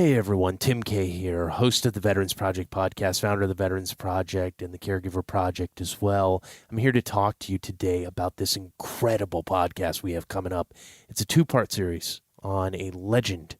Hey everyone, Tim K here, host of the Veterans Project podcast, founder of the Veterans Project and the Caregiver Project as well. I'm here to talk to you today about this incredible podcast we have coming up. It's a two-part series on a legend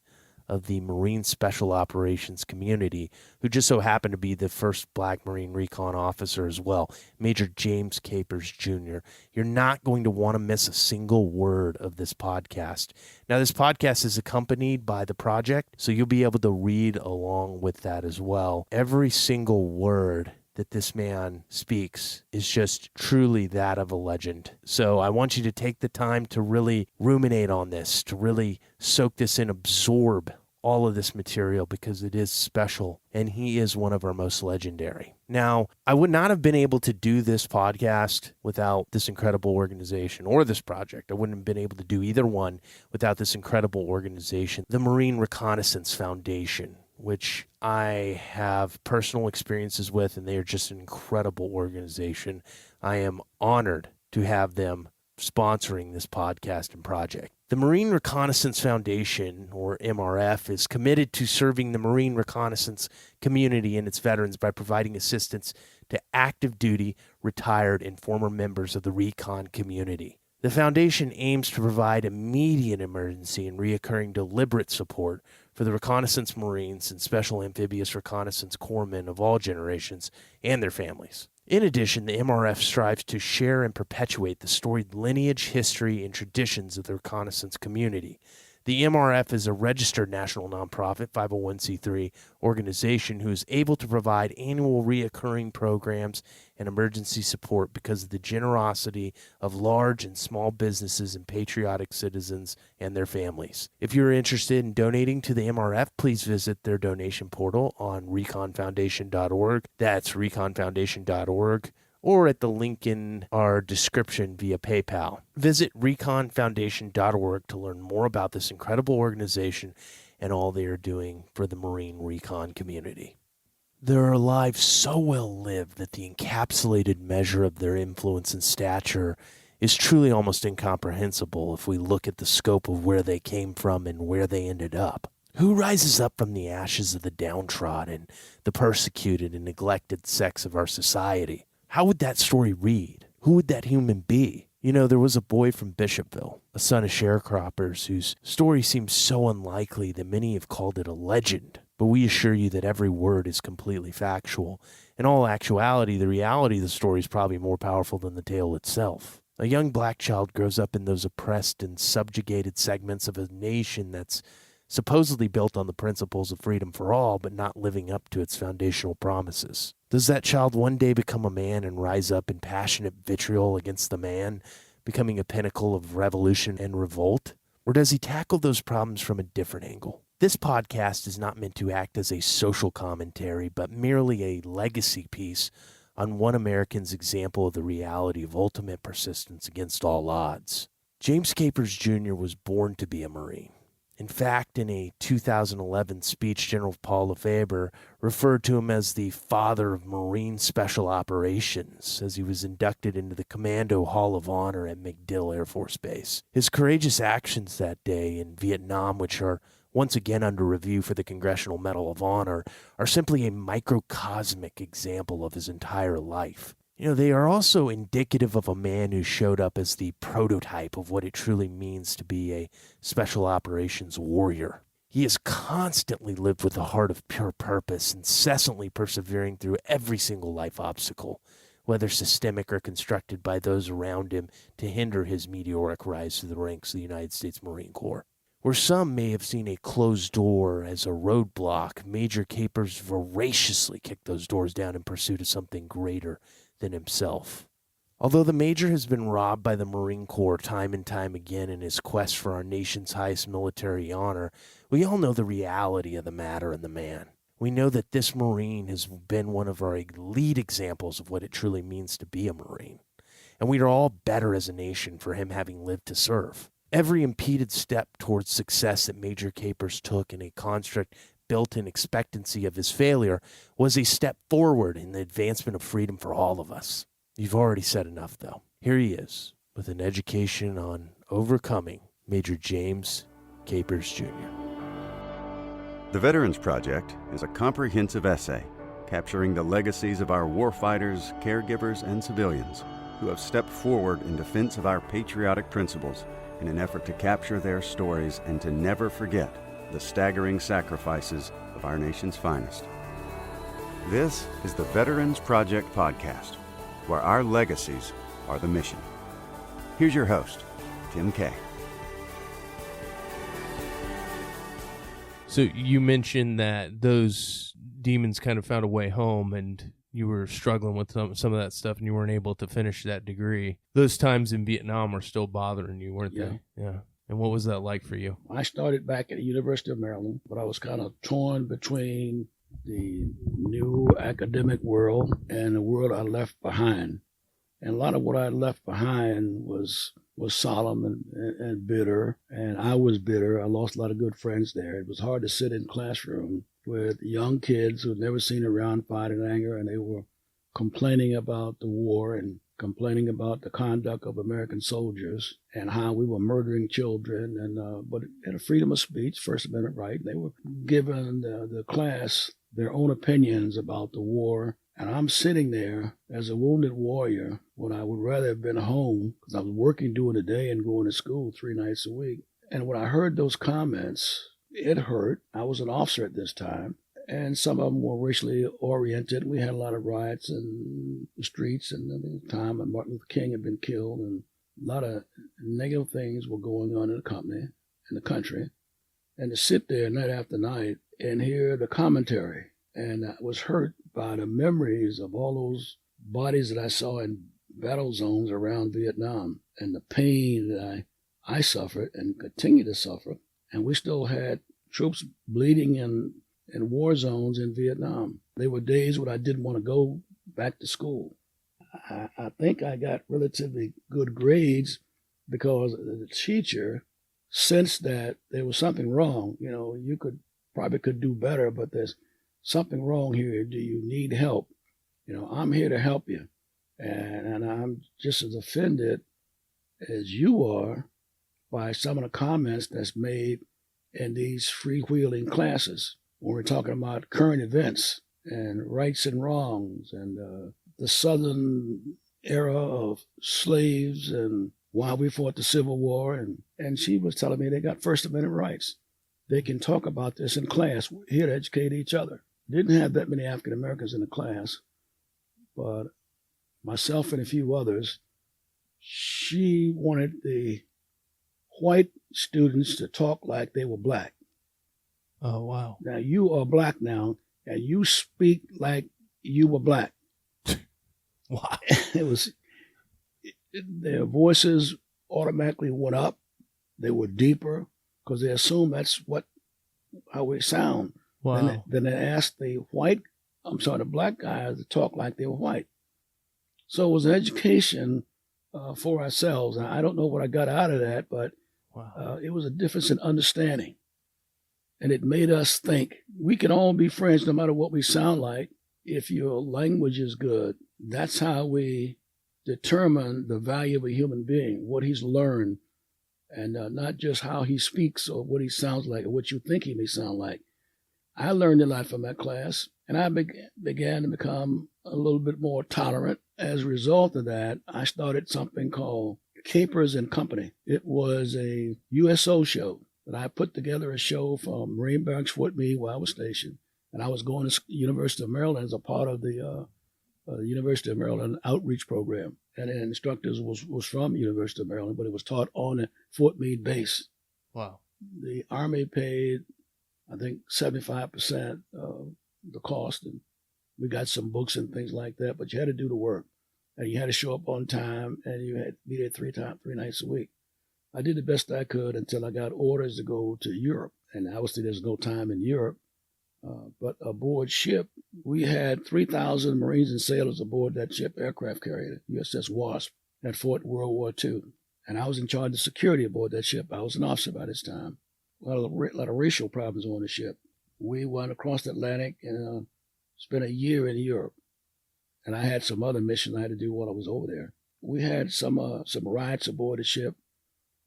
of the Marine Special Operations community who just so happened to be the first Black Marine Recon officer as well, Major James Capers Jr. You're not going to want to miss a single word of this podcast. Now, this podcast is accompanied by the project, so you'll be able to read along with that as well. Every single word that this man speaks is just truly that of a legend. So I want you to take the time to really ruminate on this, to really soak this in, absorb all of this material because it is special and he is one of our most legendary. Now, I would not have been able to do this podcast without this incredible organization or this project. I wouldn't have been able to do either one without this incredible organization, the Marine Reconnaissance Foundation, which I have personal experiences with, and they are just an incredible organization. I am honored to have them sponsoring this podcast and project. The Marine Reconnaissance Foundation, or MRF, is committed to serving the Marine reconnaissance community and its veterans by providing assistance to active duty, retired, and former members of the recon community. The foundation aims to provide immediate emergency and reoccurring deliberate support for the reconnaissance Marines and special amphibious reconnaissance corpsmen of all generations and their families. In addition, the MRF strives to share and perpetuate the storied lineage, history, and traditions of the reconnaissance community. The MRF is a registered national nonprofit 501c3 organization who is able to provide annual reoccurring programs and emergency support because of the generosity of large and small businesses and patriotic citizens and their families. If you're interested in donating to the MRF, please visit their donation portal on reconfoundation.org. That's reconfoundation.org. or at the link in our description via PayPal. Visit reconfoundation.org to learn more about this incredible organization and all they are doing for the Marine Recon community. Their lives so well lived that the encapsulated measure of their influence and stature is truly almost incomprehensible if we look at the scope of where they came from and where they ended up. Who rises up from the ashes of the downtrodden, the persecuted and neglected sects of our society? How would that story read? Who would that human be? You know, there was a boy from Bishopville, a son of sharecroppers, whose story seems so unlikely that many have called it a legend. But we assure you that every word is completely factual. In all actuality, the reality of the story is probably more powerful than the tale itself. A young black child grows up in those oppressed and subjugated segments of a nation that's supposedly built on the principles of freedom for all, but not living up to its foundational promises. Does that child one day become a man and rise up in passionate vitriol against the man, becoming a pinnacle of revolution and revolt? Or does he tackle those problems from a different angle? This podcast is not meant to act as a social commentary, but merely a legacy piece on one American's example of the reality of ultimate persistence against all odds. James Capers Jr. was born to be a Marine. In fact, in a 2011 speech, General Paul Lefebvre referred to him as the father of Marine Special Operations as he was inducted into the Commando Hall of Honor at MacDill Air Force Base. His courageous actions that day in Vietnam, which are once again under review for the Congressional Medal of Honor, are simply a microcosmic example of his entire life. You know, they are also indicative of a man who showed up as the prototype of what it truly means to be a special operations warrior. He has constantly lived with a heart of pure purpose, incessantly persevering through every single life obstacle, whether systemic or constructed by those around him to hinder his meteoric rise to the ranks of the United States Marine Corps. Where some may have seen a closed door as a roadblock, Major Capers voraciously kicked those doors down in pursuit of something greater than himself. Although the Major has been robbed by the Marine Corps time and time again in his quest for our nation's highest military honor, we all know the reality of the matter and the man. We know that this Marine has been one of our elite examples of what it truly means to be a Marine. And we are all better as a nation for him having lived to serve. Every impeded step towards success that Major Capers took in a construct built-in expectancy of his failure was a step forward in the advancement of freedom for all of us. You've already said enough, though. Here he is, with an education on overcoming Major James Capers Jr. The Veterans Project is a comprehensive essay capturing the legacies of our warfighters, caregivers, and civilians who have stepped forward in defense of our patriotic principles in an effort to capture their stories and to never forget the staggering sacrifices of our nation's finest. This is the Veterans Project podcast, where our legacies are the mission. Here's your host, Tim Kay. So you mentioned that those demons kind of found a way home and you were struggling with some of that stuff and you weren't able to finish that degree. Those times in Vietnam were still bothering you, weren't they? Yeah. And what was that like for you? I started back at the University of Maryland, but I was kind of torn between the new academic world and the world I left behind. And a lot of what I left behind was solemn and bitter, and I was bitter. I lost a lot of good friends there. It was hard to sit in classroom with young kids who had never seen a round fight in anger, and they were complaining about the war and complaining about the conduct of American soldiers and how we were murdering children. But it had a freedom of speech, First Amendment right. They were giving the class their own opinions about the war. And I'm sitting there as a wounded warrior when I would rather have been home because I was working during the day and going to school 3 nights a week. And when I heard those comments, it hurt. I was an officer at this time, and some of them were racially oriented. We had a lot of riots in the streets, and at the time when Martin Luther King had been killed, and a lot of negative things were going on in the company, in the country. And to sit there night after night and hear the commentary, and I was hurt by the memories of all those bodies that I saw in battle zones around Vietnam and the pain that I suffered and continue to suffer. And we still had troops bleeding in war zones in Vietnam. There were days when I didn't want to go back to school. I think I got relatively good grades because the teacher sensed that there was something wrong. You know, you probably could do better, but there's something wrong here. Do you need help? You know, I'm here to help you. And I'm just as offended as you are by some of the comments that's made in these freewheeling classes when we're talking about current events and rights and wrongs and the Southern era of slaves and why we fought the Civil War. And she was telling me they got First Amendment rights. They can talk about this in class. We're here to educate each other. Didn't have that many African Americans in the class, but myself and a few others, she wanted the white students to talk like they were black. Oh, wow. Now, you are black now, and you speak like you were black. Wow. Their voices automatically went up. They were deeper because they assumed that's how we sound. Wow. Then they asked the black guys to talk like they were white. So it was an education for ourselves. I don't know what I got out of that, but wow. It was a difference in understanding. And it made us think we can all be friends no matter what we sound like if your language is good. That's how we determine the value of a human being, what he's learned, and not just how he speaks or what he sounds like or what you think he may sound like. I learned a lot from that class, and I began to become a little bit more tolerant. As a result of that, I started something called Capers and Company. It was a USO show that I put together, a show from Marine Barracks Fort Meade where I was stationed, and I was going to the University of Maryland as a part of the University of Maryland outreach program. And the instructors was from University of Maryland, but it was taught on the Fort Meade base. Wow. The Army paid, I think, 75% of the cost, and we got some books and things like that, but you had to do the work, and you had to show up on time, and you had to be there 3 nights a week. I did the best I could until I got orders to go to Europe, and obviously there's no time in Europe, but aboard ship, we had 3,000 Marines and sailors aboard that ship aircraft carrier, USS Wasp, that fought World War II, and I was in charge of security aboard that ship. I was an officer by this time. A lot of racial problems on the ship. We went across the Atlantic and spent a year in Europe. And I had some other missions I had to do while I was over there. We had some riots aboard the ship.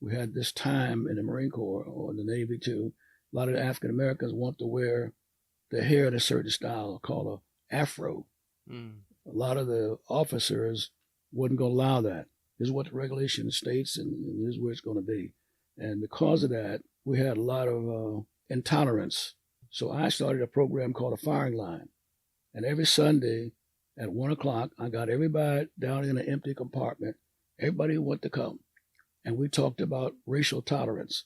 We had this time in the Marine Corps or the Navy too, A lot of African Americans want to wear their hair in a certain style called a afro. Mm. A lot of the officers wasn't going to allow that. This is what the regulation states, and this is where it's going to be. And because of that, we had a lot of intolerance. So I started a program called a firing line. And every Sunday at 1 o'clock, I got everybody down in an empty compartment. Everybody wanted to come. And we talked about racial tolerance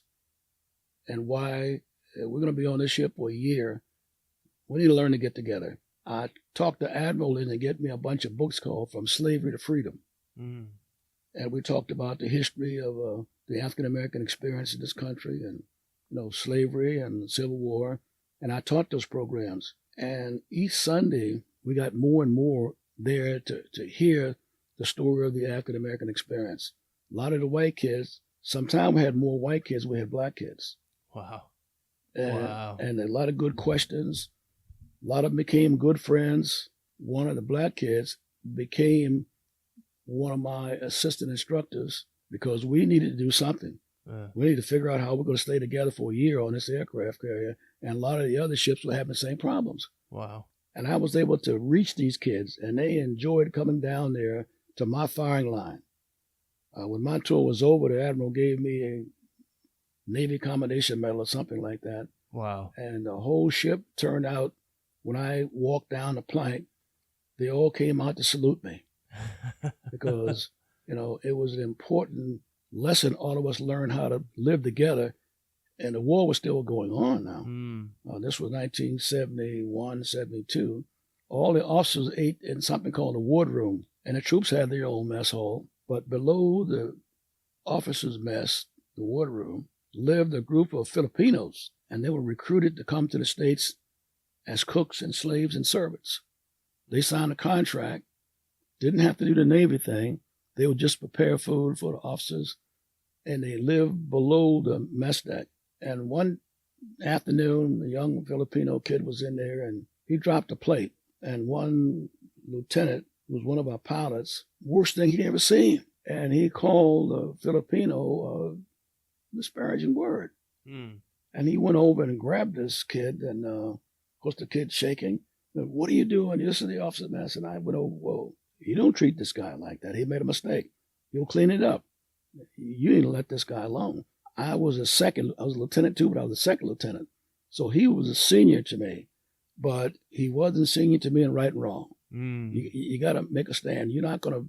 and why we're going to be on this ship for a year. We need to learn to get together. I talked to Admiral in and get me a bunch of books called From Slavery to Freedom. Mm. And we talked about the history of the African-American experience in this country and, slavery and the Civil War. And I taught those programs. And each Sunday, we got more and more there to hear the story of the African-American experience. A lot of the white kids, sometimes we had more white kids than we had black kids. Wow. And a lot of good questions. A lot of them became good friends. One of the black kids became one of my assistant instructors because we needed to do something. We needed to figure out how we're going to stay together for a year on this aircraft carrier. And a lot of the other ships were having the same problems. Wow. And I was able to reach these kids, and they enjoyed coming down there to my firing line. When my tour was over, the Admiral gave me a Navy Commendation Medal or something like that. Wow. And the whole ship turned out. When I walked down the plank, they all came out to salute me because, it was an important lesson all of us learned how to live together. And the war was still going on now. Mm. This was 1971, 72. All the officers ate in something called the wardroom, and the troops had their own mess hall. But below the officers' mess, the wardroom, lived a group of Filipinos, and they were recruited to come to the States as cooks and slaves and servants. They signed a contract, didn't have to do the Navy thing. They would just prepare food for the officers, and they lived below the mess deck. And one afternoon, a young Filipino kid was in there, and he dropped a plate. And one lieutenant, who was one of our pilots, worst thing he'd ever seen. And he called the Filipino a disparaging word. Mm. And he went over and grabbed this kid, and of course the kid's shaking. What are you doing? This is the officer's mess. And I went over, whoa, you don't treat this guy like that. He made a mistake. You'll clean it up. You need to let this guy alone. I was a lieutenant too, but I was a second lieutenant. So he was a senior to me, but he wasn't senior to me in right and wrong. Mm. You got to make a stand. You're not going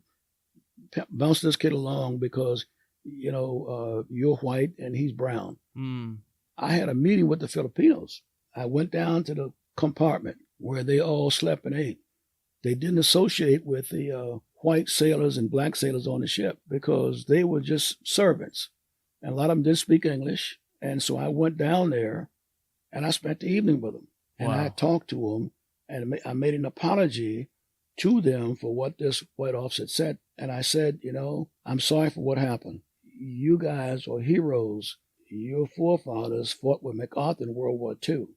to bounce this kid along because, you're white and he's brown. Mm. I had a meeting with the Filipinos. I went down to the compartment where they all slept and ate. They didn't associate with the white sailors and black sailors on the ship because they were just servants. And a lot of them didn't speak English. And so I went down there and I spent the evening with them. And Wow. I talked to them and I made an apology to them for what this white officer had said. And I said, I'm sorry for what happened. You guys are heroes. Your forefathers fought with MacArthur in World War II.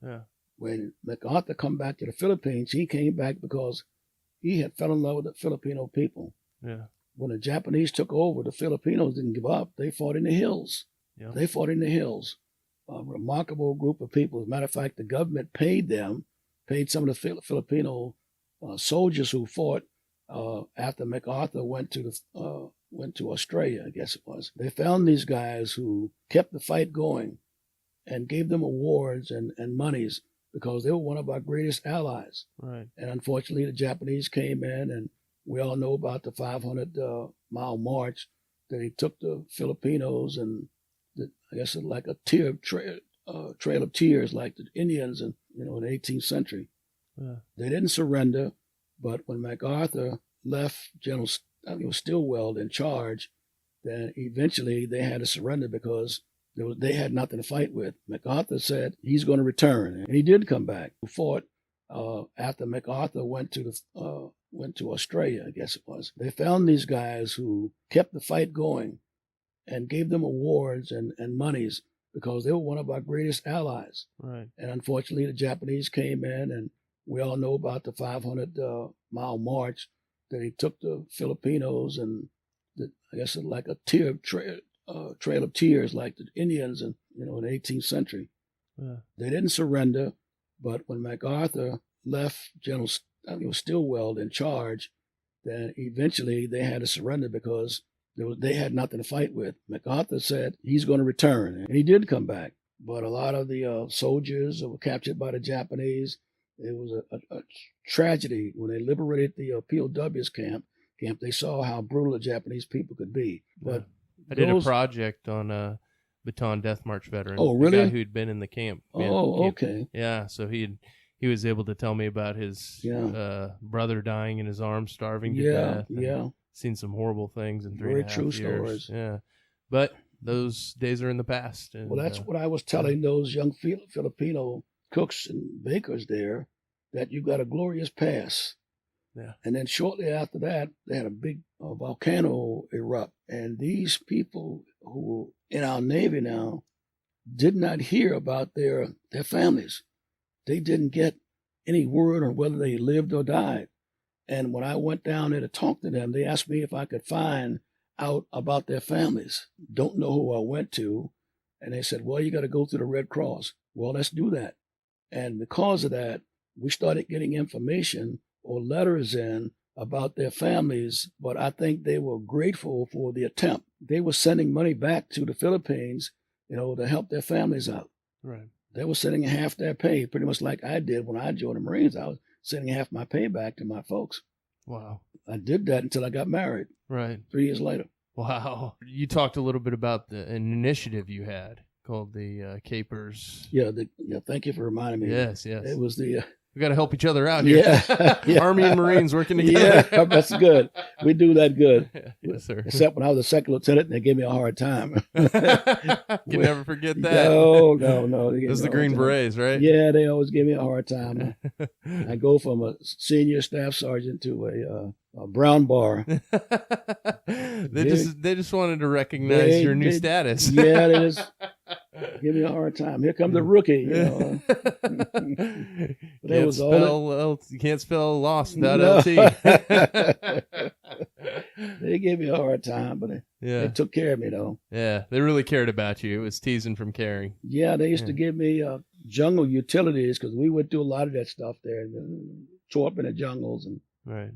Yeah. When MacArthur come back to the Philippines, he came back because he had fell in love with the Filipino people. Yeah. When the Japanese took over, the Filipinos didn't give up. They fought in the hills. Yeah. They fought in the hills. A remarkable group of people. As a matter of fact, the government paid some of the Filipino soldiers who fought after MacArthur went to Australia, I guess it was. They found these guys who kept the fight going and gave them awards and monies because they were one of our greatest allies. Right. And unfortunately, the Japanese came in, and we all know about the 500-mile march that he took the Filipinos, and I guess it's like a trail of tears, like the Indians in the 18th century. Yeah. They didn't surrender, but when MacArthur left General Stilwell in charge, then eventually they had to surrender because they had nothing to fight with. MacArthur said he's going to return, and he did come back. He fought after MacArthur went to Australia, I guess it was. They found these guys who kept the fight going and gave them awards and monies because they were one of our greatest allies. Right. And unfortunately, the Japanese came in, and we all know about the 500-mile march that he took the Filipinos, and I guess it's like a trail of tears, like the Indians in the 18th century. Yeah. They didn't surrender, but when MacArthur left I think it was Stilwell in charge, then eventually they had to surrender because they had nothing to fight with. MacArthur said he's going to return, and he did come back. But a lot of the soldiers were captured by the Japanese. It was a tragedy when they liberated the POWs camp. They saw how brutal the Japanese people could be. But I did a project on a Bataan Death March veteran. Oh, really? A guy who'd been in the camp. Okay. Yeah, so he was able to tell me about his brother dying in his arms, starving to death. Yeah. Seen some horrible things in 3.5 Very true years. Stories. Yeah, but those days are in the past. And, well, that's what I was telling those young Filipino cooks and bakers there, that you got a glorious past. Yeah. And then shortly after that, they had a big volcano erupt. And these people who in our Navy now did not hear about their families. They didn't get any word on whether they lived or died. And when I went down there to talk to them, they asked me if I could find out about their families. Don't know who I went to. And they said, well, you got to go through the Red Cross. Well, let's do that. And because of that, we started getting information or letters in about their families, but I think they were grateful for the attempt. They were sending money back to the Philippines, to help their families out. Right. They were sending half their pay, pretty much like I did when I joined the Marines. I was sending half my pay back to my folks. Wow. I did that until I got married. Right. 3 years later. Wow. You talked a little bit about an initiative you had called the Capers. Yeah. Thank you for reminding me. Yes. It was the we got to help each other out here. Yeah. Army and Marines working together. Yeah, that's good. We do that good. Yes, sir. Except when I was a second lieutenant, and they gave me a hard time. Can never forget that. No. It was the Green Berets, right? Yeah, they always give me a hard time. I go from a senior staff sergeant to a brown bar. They just wanted to recognize your new status. Yeah, they just give me a hard time. Here comes the rookie, But you can't spell lost without LT. They gave me a hard time, but they took care of me, though. Yeah, they really cared about you. It was teasing from caring. Yeah, they used to give me jungle utilities because we went through a lot of that stuff there, and tore up in the jungles, and right.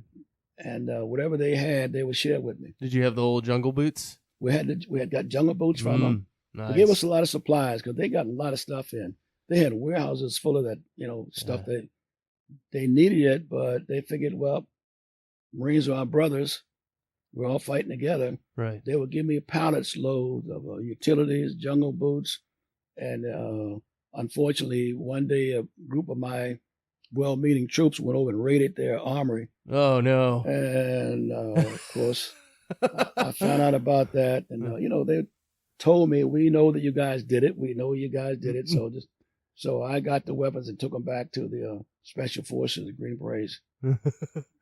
And whatever they had, they would share with me. Did you have the old jungle boots? We had got jungle boots from them. Nice. They gave us a lot of supplies because they got a lot of stuff in. They had warehouses full of that, stuff that they needed it, but they figured, well, Marines are our brothers. We're all fighting together. Right. They would give me pallets loads of utilities, jungle boots, and unfortunately, one day a group of my well-meaning troops went over and raided their armory. Oh no! And of course, I found out about that, and they told me, "We know that you guys did it. We know you guys did it." So I got the weapons and took them back to the Special Forces, the Green Berets,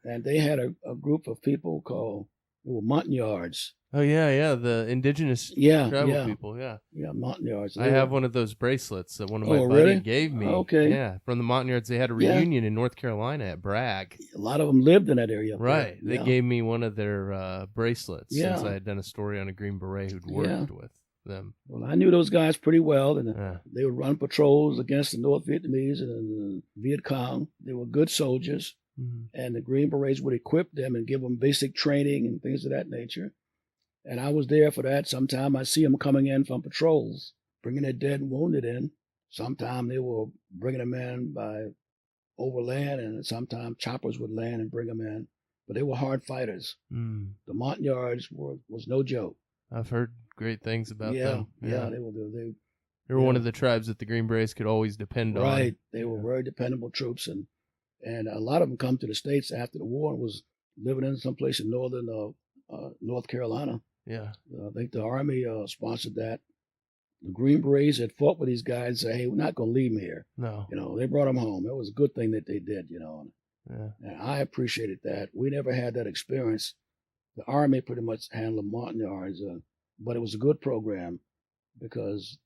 and they had a group of people called Montagnards. Oh yeah, the indigenous tribal people. Yeah, Montagnards. I have one of those bracelets that one of my buddies really? gave me. Okay. Yeah, from the Montagnards. They had a reunion in North Carolina at Bragg. A lot of them lived in that area. Right. They gave me one of their bracelets since I had done a story on a Green Beret who'd worked with them. Well, I knew those guys pretty well, and they would run patrols against the North Vietnamese and the Viet Cong. They were good soldiers, and the Green Berets would equip them and give them basic training and things of that nature. And I was there for that. Sometime I see them coming in from patrols, bringing their dead and wounded in. Sometime they were bringing them in by overland, and sometimes choppers would land and bring them in. But they were hard fighters. The Montagnards was no joke. I've heard great things about them. Yeah, they were one of the tribes that the Green Berets could always depend on. Right. They were very dependable troops, and a lot of them come to the States after the war and was living in some place in northern North Carolina. Yeah. I think the Army sponsored that. The Green Berets had fought with these guys and said, hey, we're not going to leave them here. No. They brought them home. It was a good thing that they did, Yeah. And I appreciated that. We never had that experience. The Army pretty much handled Montagnards, but it was a good program because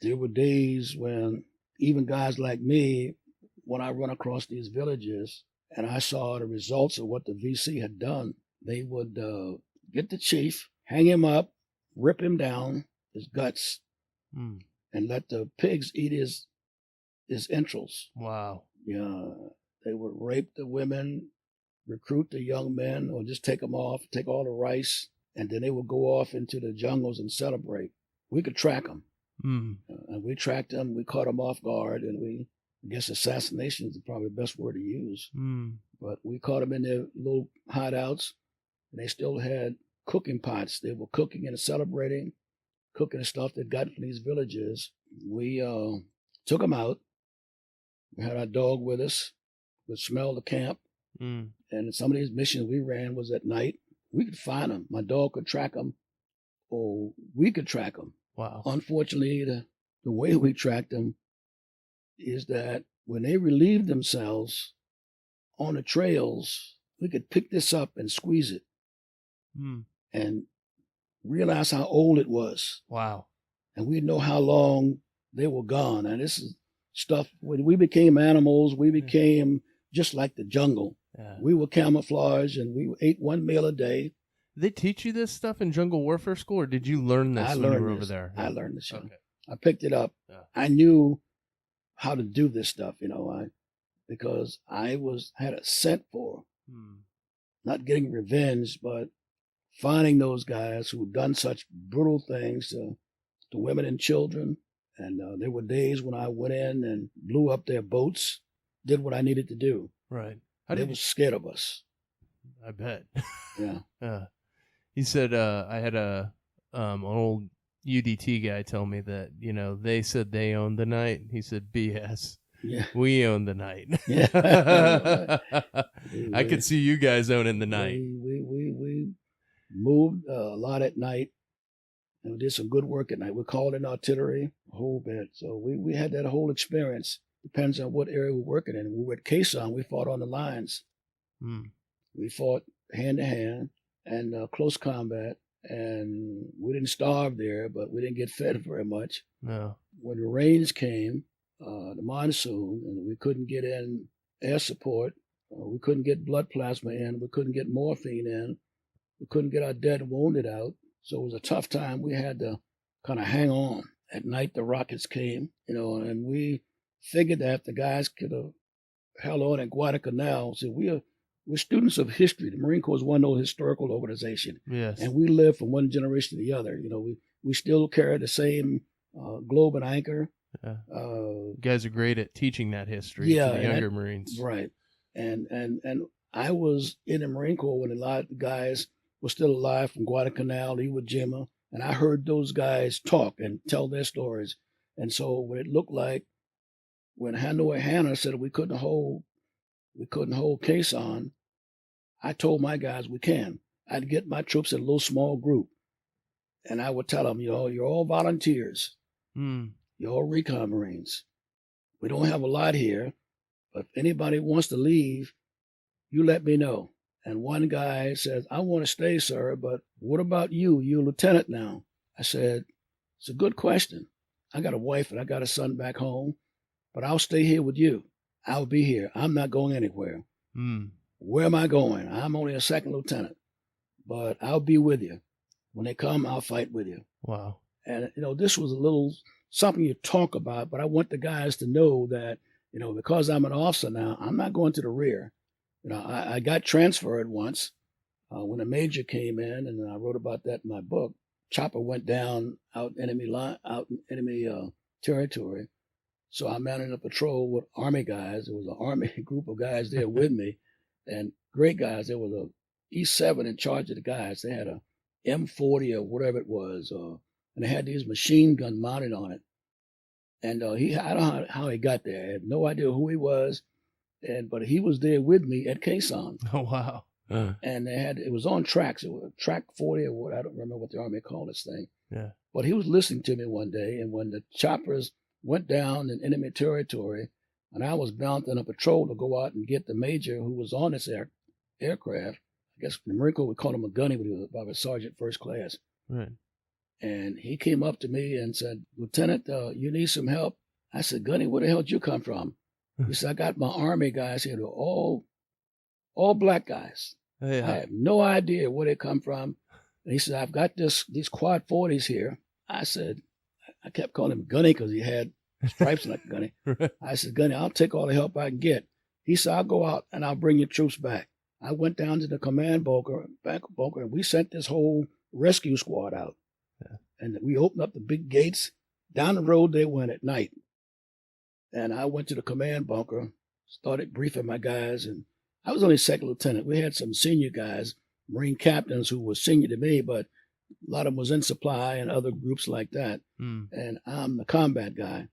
there were days when even guys like me, when I run across these villages and I saw the results of what the VC had done, they would get the chief, hang him up, rip him down, his guts, and let the pigs eat his his entrails. Wow. Yeah, they would rape the women, recruit the young men, or just take them off, take all the rice, and then they would go off into the jungles and celebrate. We could track them. And we tracked them. We caught them off guard, and I guess assassination is probably the best word to use. But we caught them in their little hideouts, and they still had cooking pots. They were cooking and celebrating, cooking the stuff they'd gotten from these villages. We took them out. We had our dog with us. We'd smell the camp. And some of these missions we ran was at night. We could find them. My dog could track them, or we could track them. Wow. Unfortunately, the way we tracked them is that when they relieved themselves on the trails, we could pick this up and squeeze it and realize how old it was. Wow. And we'd know how long they were gone. And this is stuff, when we became animals, we became just like the jungle. Yeah. We were camouflaged, and we ate one meal a day. Did they teach you this stuff in jungle warfare school, or did you learn this when you were over there? I learned this. Okay. I picked it up. Yeah. I knew how to do this stuff, because I had a scent for not getting revenge, but finding those guys who'd done such brutal things to women and children. And there were days when I went in and blew up their boats, did what I needed to do. Right. They were scared of us. I bet. Yeah. He said, I had an old UDT guy tell me that, they said they owned the night. He said, BS. Yeah. We own the night. Yeah. I could see you guys owning the night. We moved a lot at night, and we did some good work at night. We called in artillery a whole bit. So we had that whole experience. Depends on what area we're working in. We were at Quezon. We fought on the lines. We fought hand to hand and close combat, and we didn't starve there, but we didn't get fed very much. No. When the rains came, the monsoon, and we couldn't get in air support, we couldn't get blood plasma in, we couldn't get morphine in, we couldn't get our dead and wounded out. So it was a tough time. We had to kind of hang on. At night, the rockets came, and we figured that the guys could have held on at Guadalcanal. So we're students of history. The Marine Corps is one old historical organization. Yes. And we live from one generation to the other. We still carry the same globe and anchor. Yeah. You guys are great at teaching that history to the younger Marines. Right. And I was in the Marine Corps when a lot of the guys were still alive from Guadalcanal, Iwo Jima, and I heard those guys talk and tell their stories. And so what it looked like when Hanoi Hannah said we couldn't hold Quezon, I told my guys we can. I'd get my troops in a little small group, and I would tell them, you're all volunteers. You're all recon Marines. We don't have a lot here, but if anybody wants to leave, you let me know. And one guy says, I want to stay, sir, but what about you? You're a lieutenant now. I said, it's a good question. I got a wife and I got a son back home, but I'll stay here with you. I'll be here. I'm not going anywhere. Where am I going? I'm only a second lieutenant, but I'll be with you. When they come, I'll fight with you. Wow. And, this was a little something you talk about, but I want the guys to know that, because I'm an officer now, I'm not going to the rear. I got transferred once when a major came in, and I wrote about that in my book. Chopper went down out in enemy territory. So I mounted a patrol with Army guys. There was an Army group of guys there with me, and great guys. There was a E7 in charge of the guys. They had a M40 or whatever it was, and they had these machine guns mounted on it. And I don't know how he got there. I had no idea who he was, but he was there with me at Quezon. Oh, wow. And it was on tracks. It was track 40 or what, I don't remember what the Army called this thing. Yeah. But he was listening to me one day, and when the choppers went down in enemy territory, and I was bound on a patrol to go out and get the major who was on this aircraft. I guess the Marine Corps would call him a gunny, but he was about a sergeant first class. Right. And he came up to me and said, Lieutenant, you need some help? I said, Gunny, where the hell did you come from? He said, I got my Army guys here. They're all black guys. Yeah. I have no idea where they come from. And he said, I've got these quad 40s here. I said, I kept calling him Gunny because he had stripes like Gunny. I said, Gunny, I'll take all the help I can get. He said, I'll go out and I'll bring your troops back. I went down to the command bunker, and we sent this whole rescue squad out. Yeah. And we opened up the big gates. Down the road they went at night. And I went to the command bunker, started briefing my guys, and I was only second lieutenant. We had some senior guys, Marine captains who were senior to me, but a lot of them was in supply and other groups like that. And I'm the combat guy.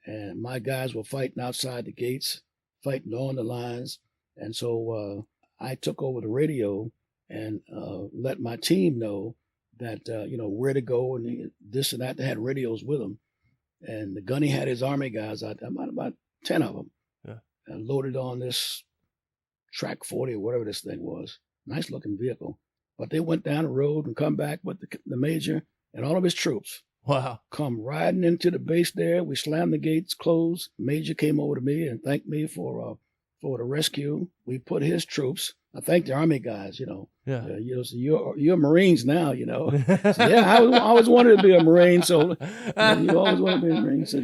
And my guys were fighting outside the gates, fighting on the lines. And so I took over the radio and let my team know that, where to go and this and that. They had radios with them. And the Gunny had his Army guys out there, about 10 of them, loaded on this Track 40 or whatever this thing was. Nice looking vehicle. But they went down the road and come back with the major and all of his troops. Wow. Come riding into the base there. We slammed the gates closed. Major came over to me and thanked me for the rescue. We put his troops. I thanked the Army guys, Yeah. So you're Marines now, So, yeah, I always wanted to be a Marine. So you always want to be a Marine. So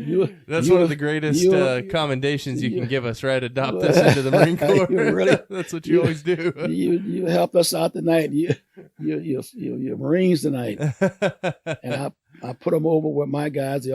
that's one of the greatest commendations you can give us, right? Adopt us into the Marine Corps. Really, that's what you always do. You helped us out tonight. You're Marines tonight. And I put them over with my guys. They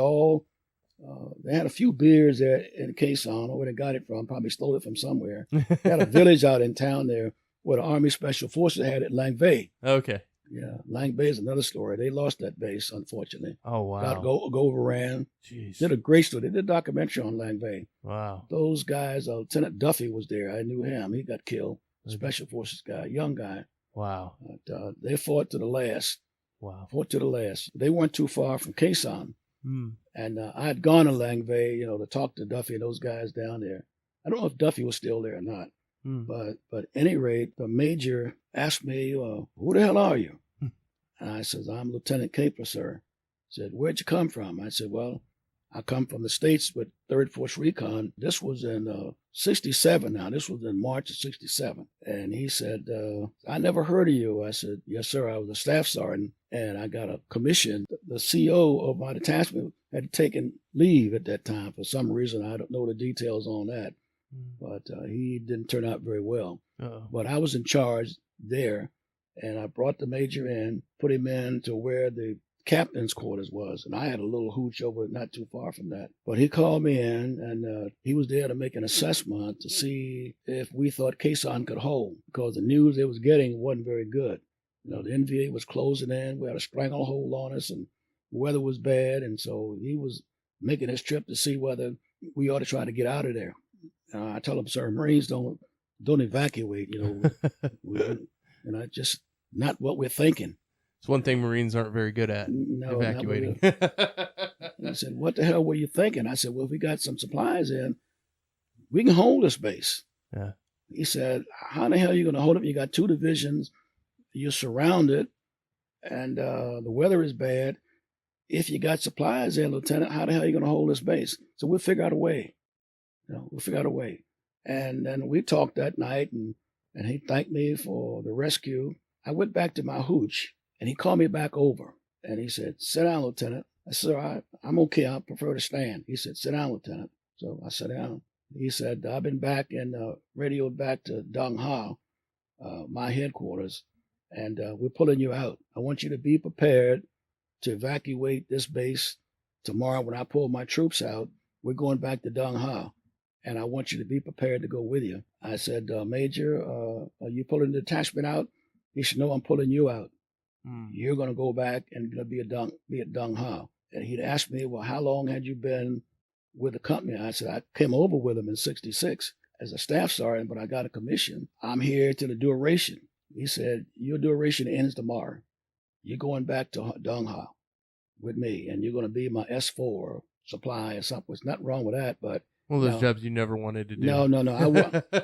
had a few beers there in the caisson. I don't know where they got it from. Probably stole it from somewhere. They had a village out in town there where the Army Special Forces had it, Langvay. Okay. Yeah, Langvay is another story. They lost that base, unfortunately. Oh, wow. Go overran. Jeez. Did a great story. They did a documentary on Langvay. Wow. Those guys, Lieutenant Duffy was there. I knew him. He got killed. Special Forces guy, young guy. Wow. But, they fought to the last. Wow. Fought to the last. They weren't too far from Quezon. And I had gone to Langvay, to talk to Duffy and those guys down there. I don't know if Duffy was still there or not. But at any rate, the major asked me, who the hell are you? And I said, I'm Lieutenant Caper, sir. He said, where'd you come from? I said, well, I come from the States with 3rd Force Recon. This was in 67 now. This was in March of 67. And he said, I never heard of you. I said, yes, sir. I was a staff sergeant and I got a commission. The CO of my detachment had taken leave at that time for some reason. I don't know the details on that. But he didn't turn out very well. But I was in charge there, and I brought the major in, put him in to where the captain's quarters was, and I had a little hooch over not too far from that. But he called me in, and he was there to make an assessment to see if we thought Quezon could hold, because the news they was getting wasn't very good. The NVA was closing in. We had a stranglehold on us, and the weather was bad, and so he was making his trip to see whether we ought to try to get out of there. I tell them, sir, Marines don't evacuate, just not what we're thinking. It's one thing Marines aren't very good at, evacuating. He said, what the hell were you thinking? I said, well, if we got some supplies in, we can hold this base. Yeah. He said, how the hell are you going to hold it? You got 2 divisions, you're surrounded, and the weather is bad. If you got supplies in, Lieutenant, how the hell are you going to hold this base? So we'll figure out a way. We'll figure out a way. And then we talked that night, and he thanked me for the rescue. I went back to my hooch, and he called me back over. And he said, sit down, Lieutenant. I said, I'm okay. I prefer to stand. He said, sit down, Lieutenant. So I sat down. He said, I've been back and radioed back to Dong Ha, my headquarters, and we're pulling you out. I want you to be prepared to evacuate this base tomorrow when I pull my troops out. We're going back to Dong Ha. And I want you to be prepared to go with you. I said, Major, are you pulling the detachment out? He said, no, I'm pulling you out. You're going to go back and be at Dong Ha. And he'd asked me, well, how long had you been with the company? I said, I came over with him in 66 as a staff sergeant, but I got a commission. I'm here to the duration. He said, your duration ends tomorrow. You're going back to Dong Ha with me, and you're going to be my S4 supply or something. There's nothing wrong with that, but one of those jobs you never wanted to do. No.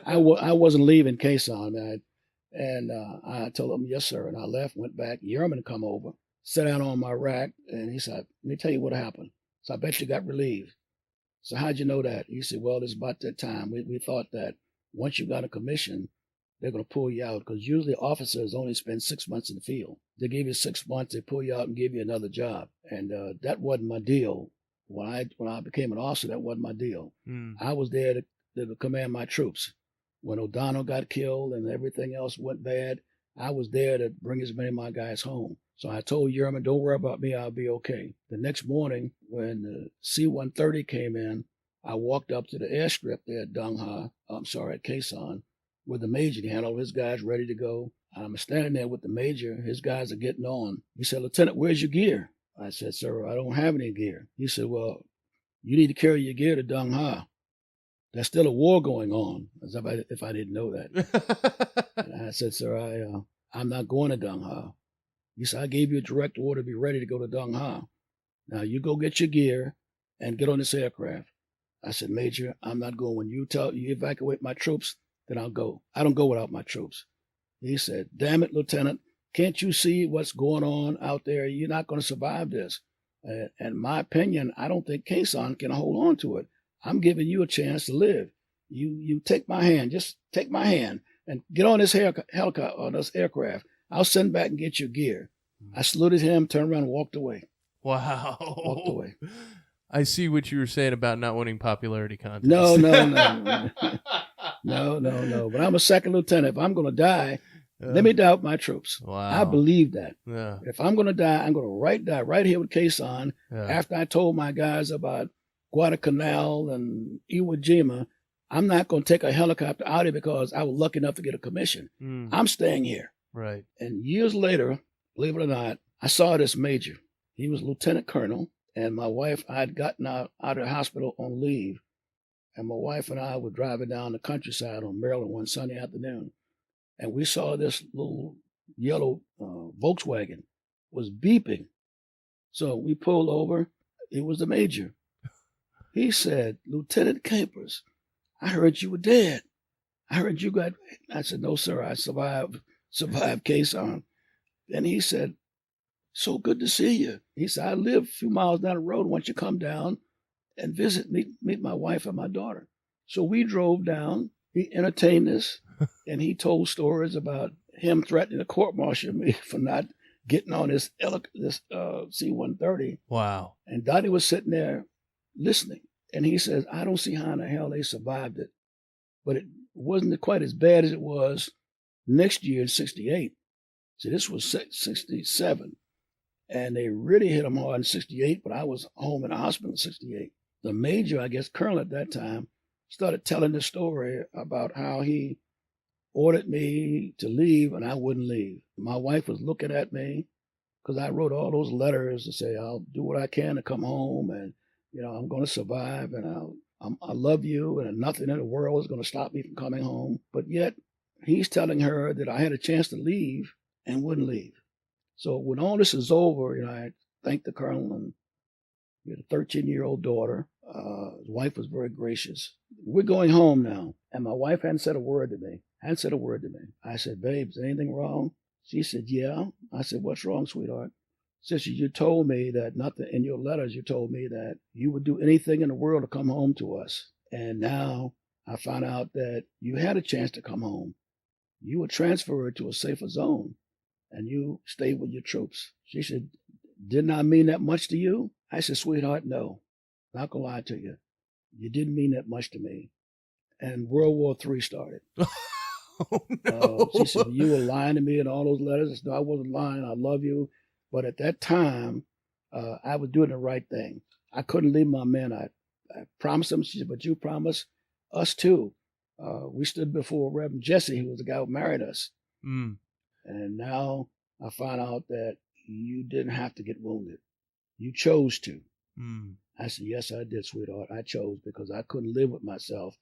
I wasn't leaving Quezon, man. And I told him, yes, sir. And I left, went back. Yerman come over, sat down on my rack, and he said, let me tell you what happened. So I bet you got relieved. So how'd you know that? He said, well, it's about that time. We thought that once you got a commission, they're going to pull you out, because usually officers only spend 6 months in the field. They give you 6 months, they pull you out and give you another job. And that wasn't my deal. When I became an officer, that wasn't my deal. Mm. I was there to command my troops. When O'Donnell got killed and everything else went bad, I was there to bring as many of my guys home. So I told Yerman, don't worry about me, I'll be okay. The next morning, when the C-130 came in, I walked up to the airstrip there at at Quezon, with the major. He had all his guys ready to go. I'm standing there with the major. His guys are getting on. He said, Lieutenant, where's your gear? I said, sir, I don't have any gear. He said, well, you need to carry your gear to Dong Ha. There's still a war going on, as if I didn't know that. And I said, sir, I'm not going to Dong Ha. He said, I gave you a direct order to be ready to go to Dong Ha. Now you go get your gear and get on this aircraft. I said, Major, I'm not going. When you evacuate my troops, then I'll go. I don't go without my troops. He said, damn it, Lieutenant, can't you see what's going on out there? You're not going to survive this. In my opinion, I don't think Quezon can hold on to it. I'm giving you a chance to live. You take my hand, just take my hand and get on this helicopter or this aircraft. I'll send back and get your gear. I saluted him, turned around and walked away. Wow. Walked away. I see what you were saying about not winning popularity contests. No. No. But I'm a second lieutenant. If I'm going to die, let me die with my troops. Wow. I believe that. Yeah. If I'm going to die, I'm going to die right here with Quezon. Yeah. After I told my guys about Guadalcanal and Iwo Jima, I'm not going to take a helicopter out here because I was lucky enough to get a commission. Mm. I'm staying here. Right. And years later, believe it or not, I saw this major. He was lieutenant colonel, and my wife, I had gotten out of the hospital on leave, and my wife and I were driving down the countryside on Maryland one Sunday afternoon, and we saw this little yellow Volkswagen was beeping. So we pulled over. It was the major. He said, Lieutenant Capers, I heard you were dead. I heard you got. I said, no, sir, I survived Quezon. And he said, so good to see you. He said, I live a few miles down the road. Why don't you come down and meet my wife and my daughter? So we drove down. He entertained us, and he told stories about him threatening to court-martial me for not getting on this C-130. Wow. And Dottie was sitting there listening, and he says, I don't see how in the hell they survived it. But it wasn't quite as bad as it was next year in 68. See, this was 67. And they really hit him hard in 68, but I was home in the hospital in 68. The major, I guess, colonel at that time, started telling the story about how he ordered me to leave and I wouldn't leave. My wife was looking at me because I wrote all those letters to say, I'll do what I can to come home and, I'm going to survive and I love you and nothing in the world is going to stop me from coming home. But yet he's telling her that I had a chance to leave and wouldn't leave. So when all this is over, I thank the colonel and he had a 13-year-old daughter. His wife was very gracious. We're going home now. And my wife hadn't said a word to me. I said, babe, is anything wrong? She said, yeah. I said, what's wrong, sweetheart? Sister, you told me that nothing in your letters, you told me that you would do anything in the world to come home to us. And now I found out that you had a chance to come home. You were transferred to a safer zone and you stayed with your troops. She said, didn't I mean that much to you? I said, sweetheart, no. Not gonna lie to you. You didn't mean that much to me. And World War III started. Oh, no. She said, you were lying to me in all those letters. I said, no, I wasn't lying. I love you. But at that time, I was doing the right thing. I couldn't leave my men. I promised them. She said, but you promised us too. We stood before Reverend Jesse, who was the guy who married us. Mm. And now I find out that you didn't have to get wounded. You chose to. Mm. I said, yes, I did, sweetheart. I chose because I couldn't live with myself.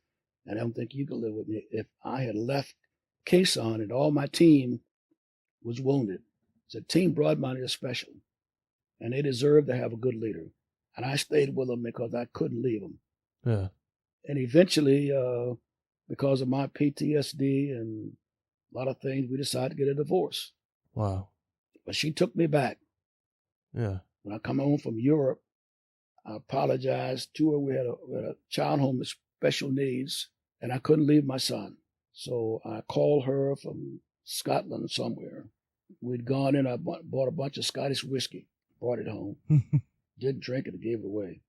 And I don't think you could live with me. If I had left Quezon and all my team was wounded. So Team Broadmounted is special. And they deserve to have a good leader. And I stayed with them because I couldn't leave them. Yeah. And eventually, because of my PTSD and a lot of things, we decided to get a divorce. Wow. But she took me back. Yeah. When I come home from Europe, I apologized to her. We had a child home with special needs, and I couldn't leave my son. So I called her from Scotland somewhere. We'd gone in, I bought a bunch of Scottish whiskey, brought it home. Didn't drink it, gave it away.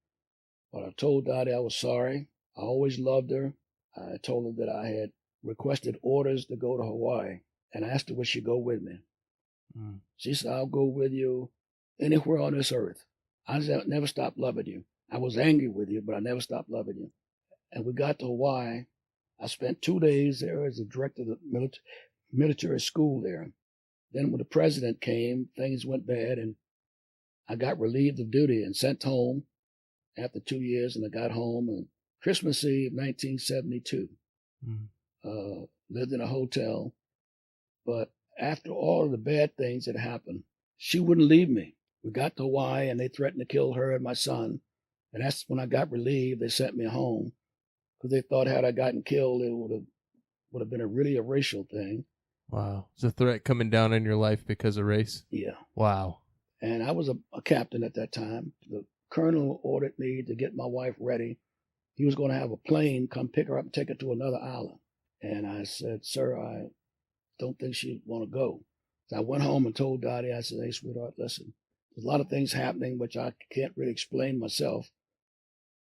But I told Dottie I was sorry. I always loved her. I told her that I had requested orders to go to Hawaii, and I asked her would she go with me. She said, I'll go with you anywhere on this earth. I never stopped loving you. I was angry with you, but I never stopped loving you. And we got to Hawaii. I spent 2 days there as the director of the military school there. Then when the president came, things went bad, and I got relieved of duty and sent home after 2 years, and I got home on Christmas Eve, 1972. Lived in a hotel. But after all of the bad things that happened, she wouldn't leave me. We got to Hawaii, and they threatened to kill her and my son. And that's when I got relieved. They sent me home because they thought had I gotten killed, it would have been a racial thing. Wow. Is a threat coming down on your life because of race? Yeah. Wow. And I was a captain at that time. The colonel ordered me to get my wife ready. He was going to have a plane come pick her up and take her to another island. And I said, sir, I don't think she'd want to go. So I went home and told Dottie, I said, hey, sweetheart, listen, there's a lot of things happening which I can't really explain myself.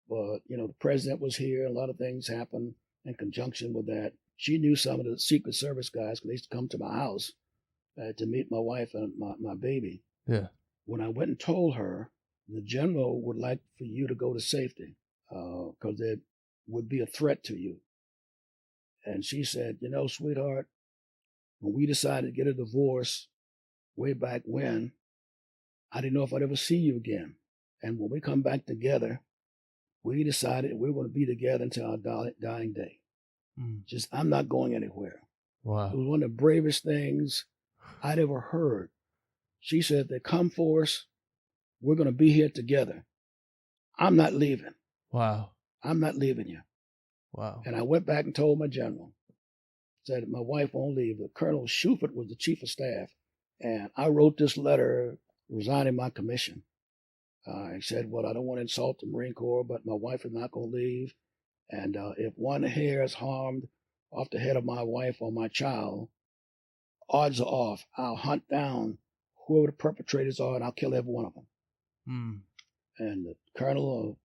But, the president was here. A lot of things happened in conjunction with that. She knew some of the Secret Service guys because they used to come to my house to meet my wife and my baby. Yeah. When I went and told her, the general would like for you to go to safety because it would be a threat to you. And she said, sweetheart, when we decided to get a divorce way back when, I didn't know if I'd ever see you again. And when we come back together, we decided we were going to be together until our dying day. Just, I'm not going anywhere. Wow. It was one of the bravest things I'd ever heard. She said, they come for us. We're going to be here together. I'm not leaving. Wow. I'm not leaving you. Wow. And I went back and told my general, said my wife won't leave. The Colonel Shuford was the chief of staff. And I wrote this letter resigning my commission. I said, well, I don't want to insult the Marine Corps, but my wife is not going to leave. And if one hair is harmed off the head of my wife or my child, odds are off. I'll hunt down whoever the perpetrators are, and I'll kill every one of them. And the colonel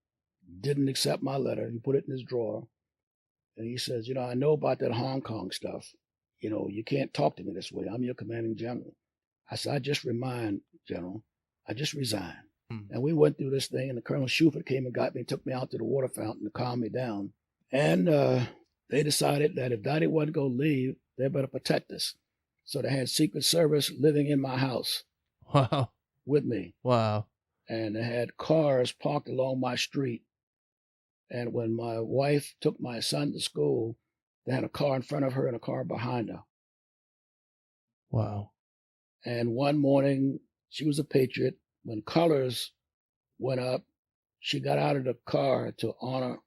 didn't accept my letter. He put it in his drawer. And he says, I know about that Hong Kong stuff. You can't talk to me this way. I'm your commanding general. I said, I just resigned. And we went through this thing, and the Colonel Shuford came and got me and took me out to the water fountain to calm me down. And they decided that if Dottie wasn't going to leave, they better protect us. So they had Secret Service living in my house. Wow. With me. Wow. And they had cars parked along my street. And when my wife took my son to school, they had a car in front of her and a car behind her. Wow. And one morning, she was a patriot. When colors went up, she got out of our car to honor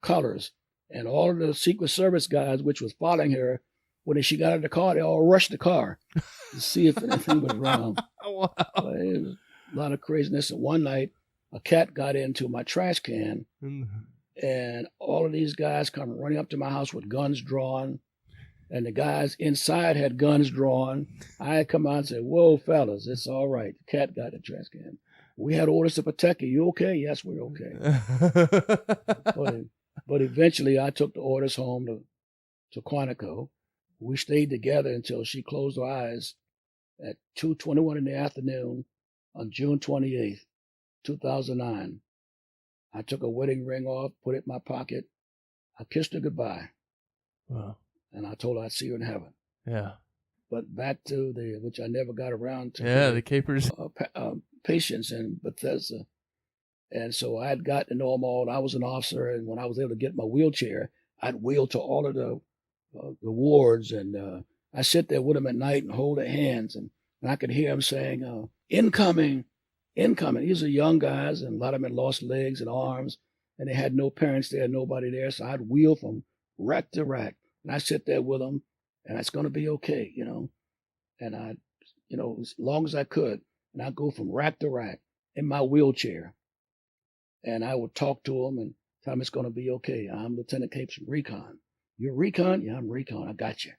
colors. And all of the Secret Service guys, which was following her, when she got out of the car, they all rushed the car to see if anything was wrong. Wow. It was a lot of craziness. And one night, a cat got into my trash can, and all of these guys come running up to my house with guns drawn. And the guys inside had guns drawn. I had come out and said, whoa, fellas, it's all right. The cat got the trash can. We had orders to protect you. You okay? Yes, we're okay. But eventually I took the orders home to Quantico. We stayed together until she closed her eyes at 2:21 in the afternoon on June 28th, 2009. I took a wedding ring off, put it in my pocket. I kissed her goodbye. Wow. And I told her I'd see her in heaven. Yeah. But back to which I never got around to. Yeah, the capers. Patients in Bethesda. And so I had got to know them all. I was an officer, and when I was able to get my wheelchair, I'd wheel to all of the wards, and I sit there with them at night and hold their hands, and I could hear them saying, incoming. These are young guys, and a lot of them had lost legs and arms, and they had no parents there, nobody there, so I'd wheel from rack to rack. And I sit there with them, and it's going to be okay, And I, as long as I could, and I'd go from rack to rack in my wheelchair. And I would talk to them and tell them it's going to be okay. I'm Lieutenant Capes from Recon. You're Recon? Yeah, I'm Recon. I got you.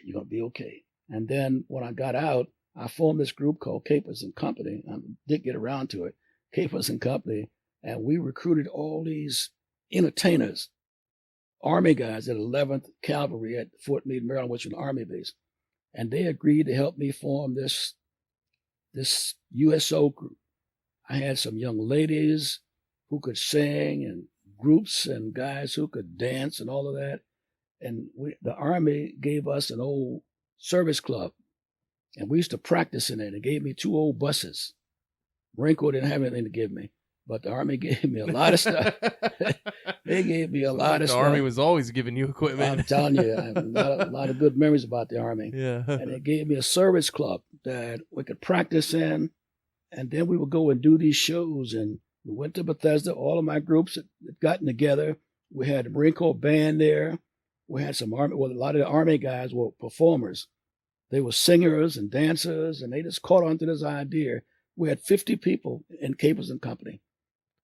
You're going to be okay. And then when I got out, I formed this group called Capers and Company. I did get around to it. Capers and Company, and we recruited all these entertainers, Army guys at 11th Cavalry at Fort Meade, Maryland, which is an Army base. And they agreed to help me form this USO group. I had some young ladies who could sing and groups and guys who could dance and all of that. And the Army gave us an old service club, and we used to practice in it. It gave me 2 old buses. Marine Corps didn't have anything to give me, but the Army gave me a lot of stuff. They gave me a lot of stuff. The Army was always giving you equipment. I'm telling you, I have a lot of good memories about the Army. Yeah. And it gave me a service club that we could practice in, and then we would go and do these shows. And we went to Bethesda. All of my groups had gotten together. We had the Marine Corps band there. We had some Army. Well, a lot of the Army guys were performers. They were singers and dancers, and they just caught on to this idea. We had 50 people in Capers and Company.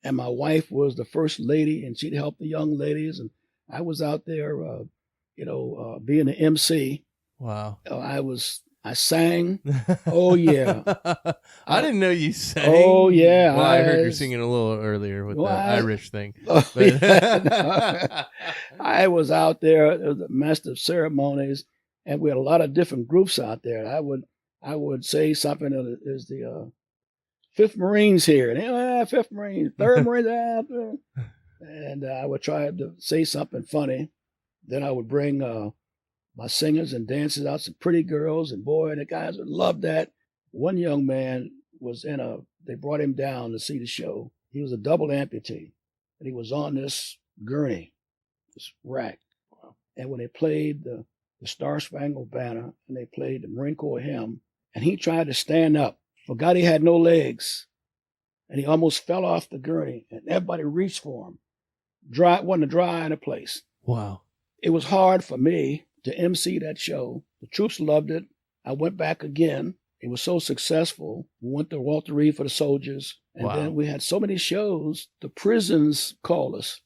And my wife was the first lady, and she'd help the young ladies. And I was out there, being an MC. Wow. I sang. Oh, yeah. I didn't know you sang. Oh, yeah. Well, I heard you singing a little earlier with the Irish thing. Oh, yeah, no. I was out there. There was a master of ceremonies, and we had a lot of different groups out there. I would say something is the 5th Marines here, and 5th Marines, 3rd Marines out there. And I would try to say something funny. Then I would bring my singers and dancers out, some pretty girls, and boy, the guys would love that. One young man was they brought him down to see the show. He was a double amputee, and he was on this gurney, this rack. Wow. And when they played the Star Spangled Banner, and they played the Marine Corps hymn, and he tried to stand up, forgot he had no legs, and he almost fell off the gurney, and everybody reached for him. Wanted to dry in a place. Wow. It was hard for me to MC that show. The troops loved it. I went back again. It was so successful. We went to Walter Reed for the soldiers. And Wow. then we had so many shows, the prisons called us.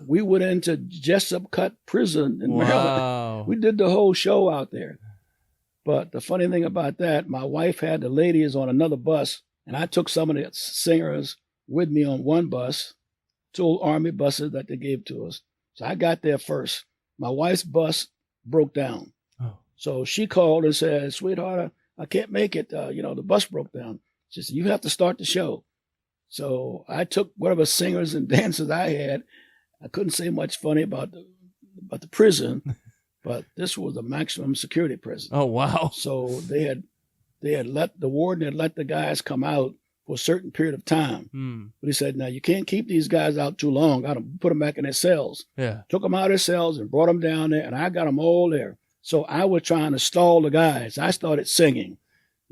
We went into Jessup Cut Prison in Maryland. Wow. We did the whole show out there. But the funny thing about that, my wife had the ladies on another bus, and I took some of the singers with me on one bus, 2 old Army buses that they gave to us. So I got there first. My wife's bus broke down. Oh. So she called and said, "Sweetheart, I can't make it. The bus broke down." She said, "You have to start the show." So I took whatever singers and dancers I had. I couldn't say much funny about the prison, but this was a maximum security prison. Oh, wow. So they had let the warden had let the guys come out for a certain period of time. But he said, "Now you can't keep these guys out too long. Got to put them back in their cells." Yeah. Took them out of their cells and brought them down there, and I got them all there. So I was trying to stall the guys. I started singing.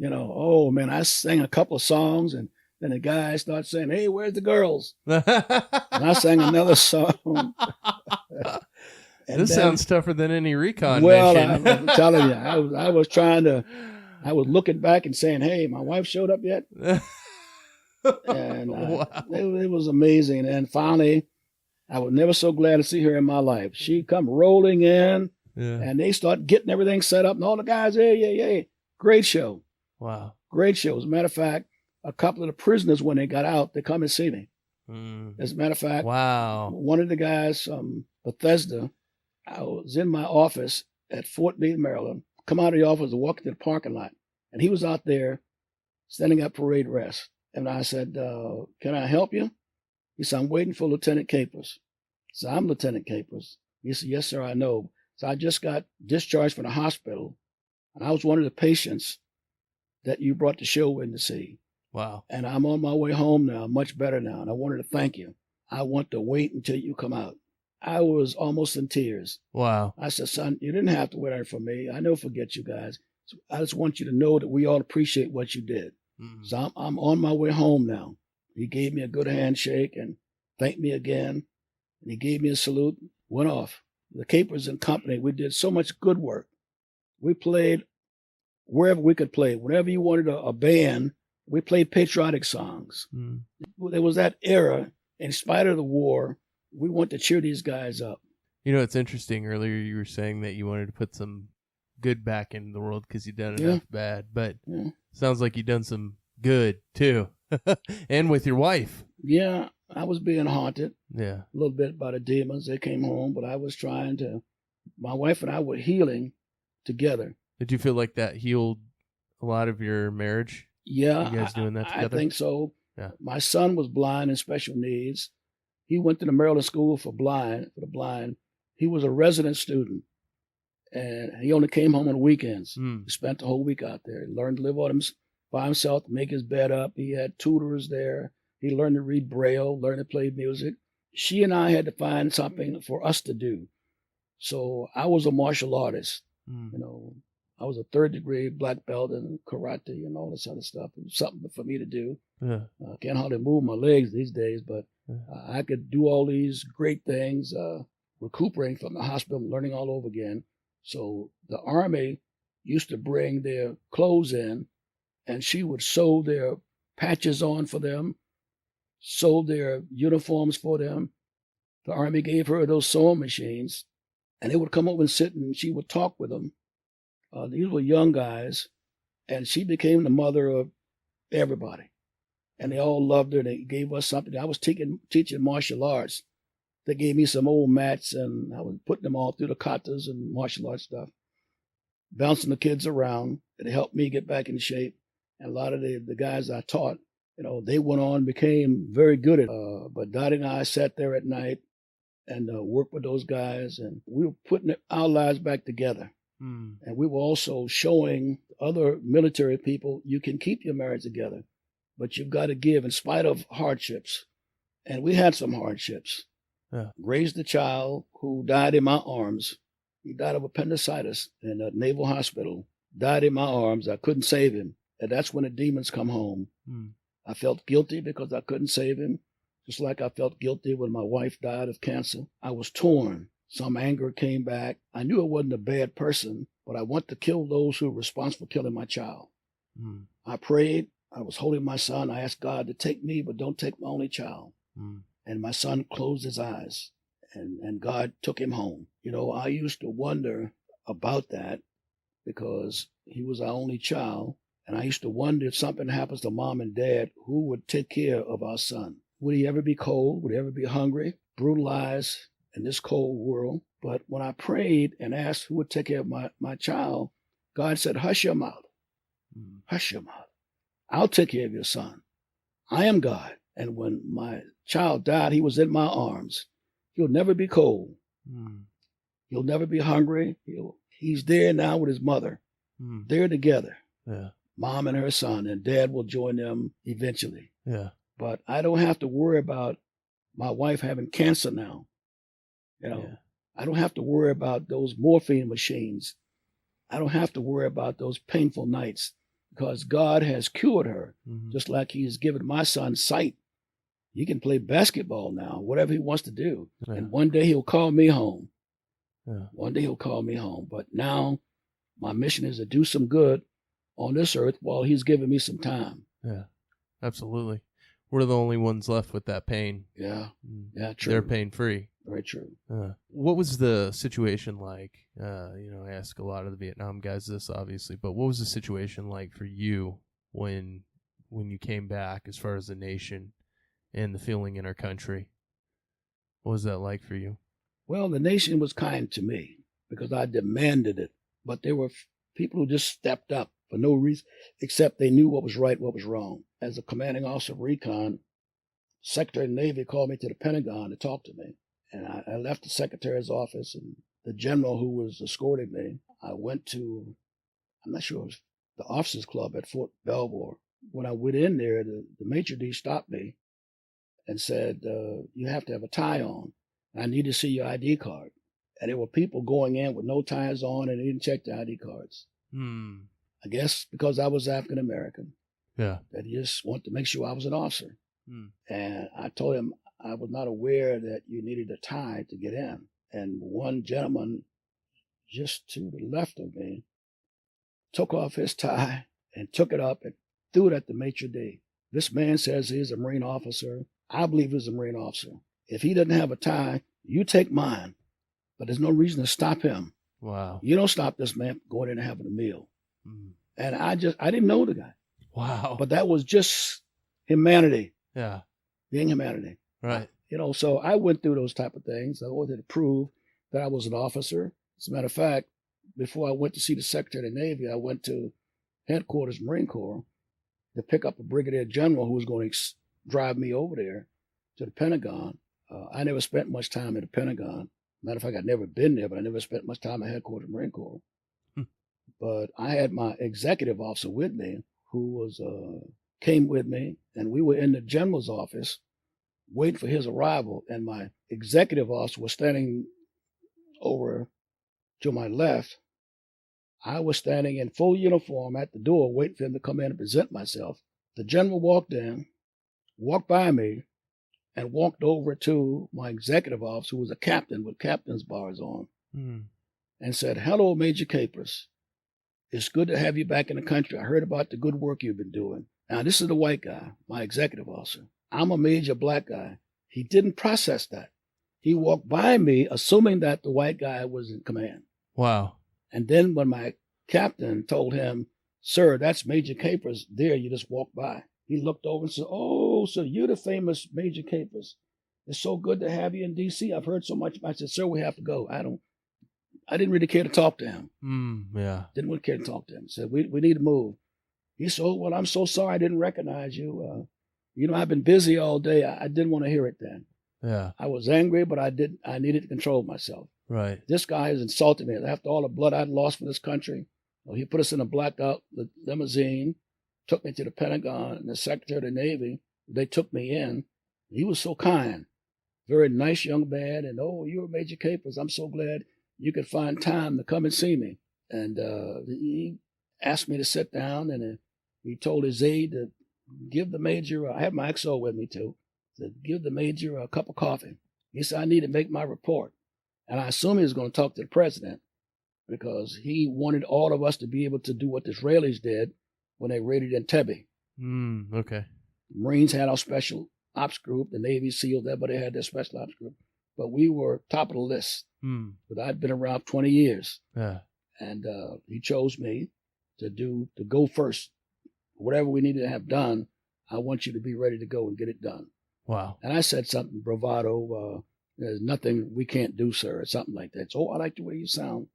Oh man, I sang a couple of songs, and then the guys started saying, "Hey, where's the girls?" And I sang another song. This sounds tougher than any recon well, mission. I'm telling you, I was looking back and saying, "Hey, my wife showed up yet?" And Wow. it was amazing. And finally, I was never so glad to see her in my life. She come rolling in, Yeah. and they start getting everything set up, and all the guys, hey. Great show. Wow. Great show. As a matter of fact, a couple of the prisoners, when they got out, they come and see me. As a matter of fact, Wow. one of the guys from Bethesda, I was in my office at Fort Meade, Maryland, come out of the office and walk into the parking lot, and he was out there standing at parade rest. And I said, "Can I help you?" He said, "I'm waiting for Lieutenant Capers." I said, "I'm Lieutenant Capers." He said, "Yes, sir, I know." So I just got discharged from the hospital, and I was one of the patients that you brought the show in to see. Wow. And I'm on my way home now, much better now, and I wanted to thank you. I want to wait until you come out. I was almost in tears. Wow. I said, "Son, you didn't have to wait for me. I never forget you guys. So I just want you to know that we all appreciate what you did." So I'm on my way home now. He gave me a good handshake and thanked me again. And he gave me a salute, went off. The Capers and Company, we did so much good work. We played wherever we could play. Whenever you wanted a band, we played patriotic songs. There was that era, in spite of the war, we wanted to cheer these guys up. It's interesting. Earlier you were saying that you wanted to put some good back in the world because you've done enough bad, but sounds like you've done some Good too. And with your wife. Yeah, I was being haunted Yeah. a little bit by the demons. They came home, but I was my wife and I were healing together. Did you feel like that healed a lot of your marriage? Yeah, You guys doing that together? I think so. Yeah. My son was blind and special needs. He went to the Maryland School for the blind. He was a resident student, and he only came home on weekends. He spent the whole week out there. He learned to live by himself, to make his bed up. He had tutors there. He learned to read Braille, learned to play music. She and I had to find something for us to do. So I was a martial artist. I was a 3rd-degree black belt in karate and all this other stuff. It was something for me to do. Yeah. I can't hardly move my legs these days, but I could do all these great things, recuperating from the hospital, learning all over again. So the Army used to bring their clothes in, and she would sew their patches on for them, sew their uniforms for them. The Army gave her those sewing machines, and they would come over and sit, and she would talk with them. These were young guys, and she became the mother of everybody. And they all loved her. They gave us something. I was teaching martial arts. They gave me some old mats, and I was putting them all through the katas and martial arts stuff, bouncing the kids around. It helped me get back in shape. And a lot of the guys I taught, they went on and became very good at it. But Dottie and I sat there at night and worked with those guys, and we were putting our lives back together. And we were also showing other military people, you can keep your marriage together, but you've got to give in spite of hardships. And we had some hardships. Yeah. Raised a child who died in my arms. He died of appendicitis in a naval hospital. Died in my arms. I couldn't save him. And that's when the demons come home. I felt guilty because I couldn't save him, just like I felt guilty when my wife died of cancer. I was torn. Some anger came back. I knew I wasn't a bad person, but I want to kill those who were responsible for killing my child. I prayed. I was holding my son. I asked God to take me, but don't take my only child. And my son closed his eyes, and God took him home. I used to wonder about that because he was our only child. And I used to wonder if something happens to mom and dad, who would take care of our son? Would he ever be cold? Would he ever be hungry? Brutalized in this cold world? But when I prayed and asked who would take care of my child, God said, hush your mouth. Hush your mouth. I'll take care of your son. I am God. And when my child died, he was in my arms. He'll never be cold. He'll never be hungry. He's there now with his mother. They're together. Yeah. Mom and her son, and dad will join them eventually. Yeah. But I don't have to worry about my wife having cancer now. I don't have to worry about those morphine machines. I don't have to worry about those painful nights because God has cured her, just like he's given my son sight. He can play basketball now, whatever he wants to do. Yeah. And one day he'll call me home. Yeah. One day he'll call me home. But now my mission is to do some good on this earth while he's giving me some time. Yeah, absolutely. We're the only ones left with that pain. Yeah, yeah, true. They're pain-free. Very true. What was the situation like? I ask a lot of the Vietnam guys this, obviously, but what was the situation like for you when you came back as far as the nation and the feeling in our country? What was that like for you? Well, the nation was kind to me because I demanded it, but there were people who just stepped up for no reason, except they knew what was right, what was wrong. As a commanding officer of Recon, Secretary of the Navy called me to the Pentagon to talk to me. And I left the Secretary's office, and the general who was escorting me, I went to, I'm not sure, it was the Officers Club at Fort Belvoir. When I went in there, the maitre d' stopped me and said, you have to have a tie on. I need to see your ID card. And there were people going in with no ties on, and they didn't check the ID cards. I guess because I was African American. Yeah. That he just wanted to make sure I was an officer. And I told him I was not aware that you needed a tie to get in. And one gentleman just to the left of me took off his tie and took it up and threw it at the maitre d'. This man says he's a Marine officer. I believe he's a Marine officer. If he doesn't have a tie, you take mine. But there's no reason to stop him. Wow. You don't stop this man from going in and having a meal. And I didn't know the guy. Wow. But that was just humanity, Yeah. being humanity. Right. So I went through those type of things. I wanted to prove that I was an officer. As a matter of fact, before I went to see the Secretary of the Navy, I went to headquarters Marine Corps to pick up a brigadier general who was going to drive me over there to the Pentagon. I never spent much time at the Pentagon. Matter of fact, I'd never been there, but I never spent much time at headquarters Marine Corps. But I had my executive officer with me, who came with me, and we were in the general's office waiting for his arrival. And my executive officer was standing over to my left. I was standing in full uniform at the door, waiting for him to come in and present myself. The general walked in, walked by me, and walked over to my executive officer, who was a captain with captain's bars on, and said, "Hello, Major Capers. It's good to have you back in the country. I heard about the good work you've been doing." Now, this is the white guy, my executive officer. I'm a major black guy. He didn't process that. He walked by me, assuming that the white guy was in command. Wow. And then when my captain told him, "Sir, that's Major Capers there, you just walked by," he looked over and said, "Oh, so you're the famous Major Capers. It's so good to have you in D.C. I've heard so much." I said, "Sir, we have to go." I didn't really care to talk to him. Yeah. Didn't really care to talk to him. Said, we need to move. He said, "Oh, well, I'm so sorry I didn't recognize you. I've been busy all day. I didn't want to hear it then." Yeah. I was angry, but I needed to control myself. Right. This guy has insulted me. After all the blood I'd lost for this country, he put us in a blacked out limousine, took me to the Pentagon, and the Secretary of the Navy, they took me in. He was so kind, very nice young man. And, "Oh, you're Major Capers. I'm so glad you could find time to come and see me." And he asked me to sit down, and he told his aide to give the major, I had my XO with me too, to give the major a cup of coffee. He said, "I need to make my report." And I assume he was going to talk to the president, because he wanted all of us to be able to do what the Israelis did when they raided Entebbe. Okay. The Marines had our special ops group, the Navy SEALs, everybody had their special ops group. But we were top of the list. But I'd been around 20 years. Yeah. And he chose me to go first. Whatever we needed to have done, I want you to be ready to go and get it done. Wow. And I said something bravado, "There's nothing we can't do, sir," or something like that. So, "Oh, I like the way you sound."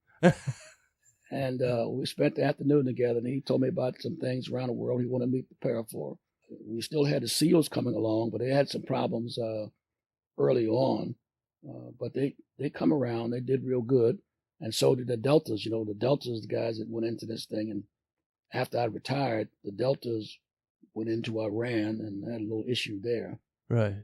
And we spent the afternoon together, and he told me about some things around the world he wanted me to prepare for. We still had the SEALs coming along, but they had some problems early on. But they come around, they did real good. And so did the Deltas. The Deltas, the guys that went into this thing. And after I retired, the Deltas went into Iran and had a little issue there. Right.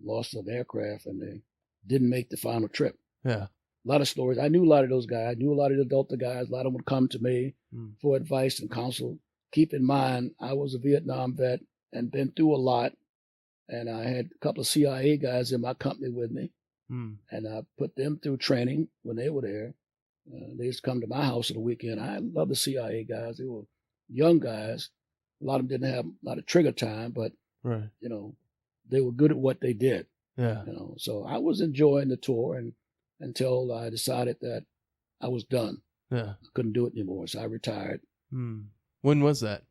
Lost an aircraft, and they didn't make the final trip. Yeah. A lot of stories. I knew a lot of those guys. I knew a lot of the Delta guys. A lot of them would come to me for advice and counsel. Keep in mind, I was a Vietnam vet and been through a lot. And I had a couple of CIA guys in my company with me. And I put them through training when they were there. They used to come to my house on the weekend. I love the CIA guys. They were young guys. A lot of them didn't have a lot of trigger time, but right. They were good at what they did. Yeah. So I was enjoying the tour and until I decided that I was done. Yeah. I couldn't do it anymore, so I retired. When was that?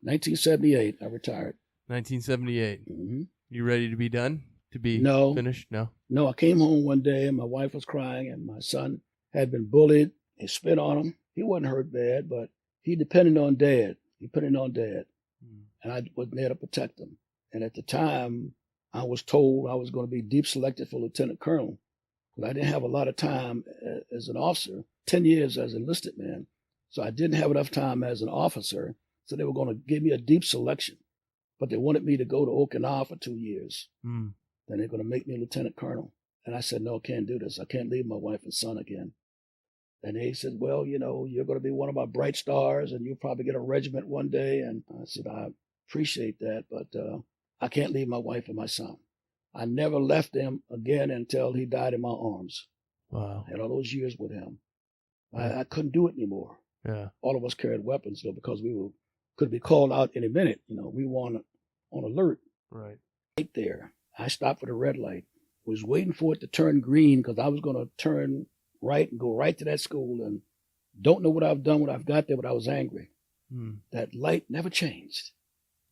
1978, I retired. 1978. You ready to be done? To be finished? No? No, I came home one day and my wife was crying and my son had been bullied. They spit on him. He wasn't hurt bad, but he depended on Dad. And I wasn't there to protect him. And at the time, I was told I was going to be deep selected for lieutenant colonel. But I didn't have a lot of time as an officer, 10 years as an enlisted man. So I didn't have enough time as an officer. So they were going to give me a deep selection. But they wanted me to go to Okinawa for 2 years. Then they're going to make me a lieutenant colonel. And I said, "No, I can't do this. I can't leave my wife and son again." And they said, "Well, you're going to be one of our bright stars and you'll probably get a regiment one day." And I said, "I appreciate that, but I can't leave my wife and my son." I never left them again until he died in my arms. Wow. I had all those years with him. I couldn't do it anymore. Yeah. All of us carried weapons, though, because could be called out any minute. We were on alert. Right. Right there, I stopped for the red light. Was waiting for it to turn green because I was going to turn right and go right to that school. And don't know what I've done when I've got there, but I was angry. That light never changed.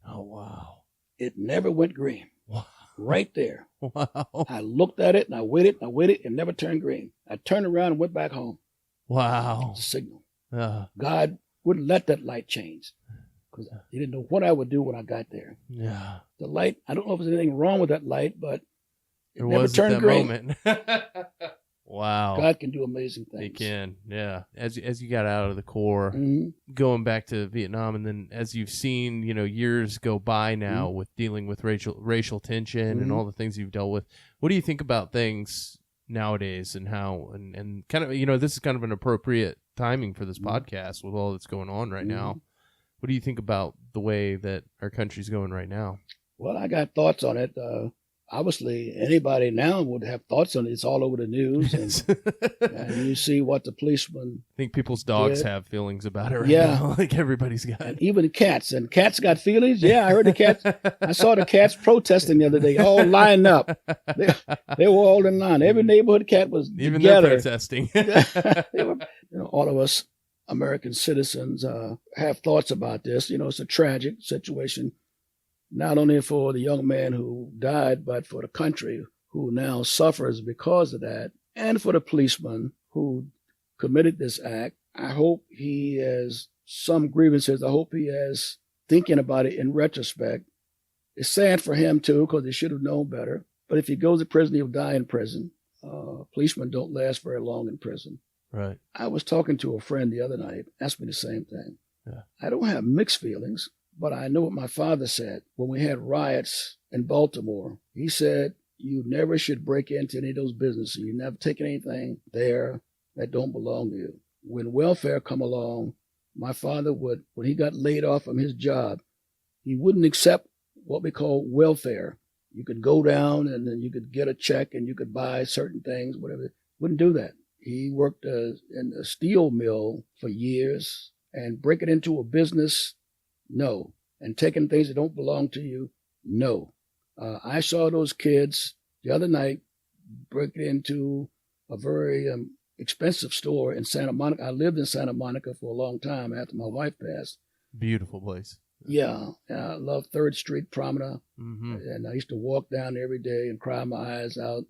Oh, wow. It never went green. Wow. Right there. Wow. I looked at it and I waited and I waited and never turned green. I turned around and went back home. Wow. It's a signal. Uh, God wouldn't let that light change because he didn't know what I would do when I got there. yeah. The light, I don't know if there's anything wrong with that light, but it There never was at turned that green. moment. Wow. God can do amazing things. He can. Yeah. As you got out of the Corps, Mhm. going back to Vietnam, and then as you've seen, years go by now with dealing with racial tension and all the things you've dealt with, what do you think about things nowadays and how and kind of this is kind of an appropriate timing for this podcast with all that's going on right now. What do you think about the way that our country's going right now? Well, I got thoughts on it. Obviously, anybody now would have thoughts on it. It's all over the news, and you see what the policemen. I think people's dogs did. have feelings about it right Yeah. now. Like everybody's got. And even cats. And cats got feelings. Yeah, I heard the cats. I saw the cats protesting the other day, all lined up. They were all in line. Every neighborhood cat was Even together. they're protesting. They were, all of us American citizens have thoughts about this. It's a tragic situation, not only for the young man who died, but for the country who now suffers because of that, and for the policeman who committed this act. I hope he has some grievances. I hope he has thinking about it in retrospect. It's sad for him, too, because he should have known better. But if he goes to prison, he'll die in prison. Policemen don't last very long in prison. Right. I was talking to a friend the other night, asked me the same thing. Yeah. I don't have mixed feelings, but I know what my father said when we had riots in Baltimore. He said, you never should break into any of those businesses. You never take anything there that don't belong to you. When welfare come along, my father would, when he got laid off from his job, he wouldn't accept what we call welfare. You could go down and then you could get a check and you could buy certain things, whatever. Wouldn't do that. He worked in a steel mill for years, and breaking into a business, no. And taking things that don't belong to you, no. I saw those kids the other night breaking into a very expensive store in Santa Monica. I lived in Santa Monica for a long time after my wife passed. Beautiful place. Yeah, I love 3rd Street Promenade, Mm-hmm. and I used to walk down every day and cry my eyes out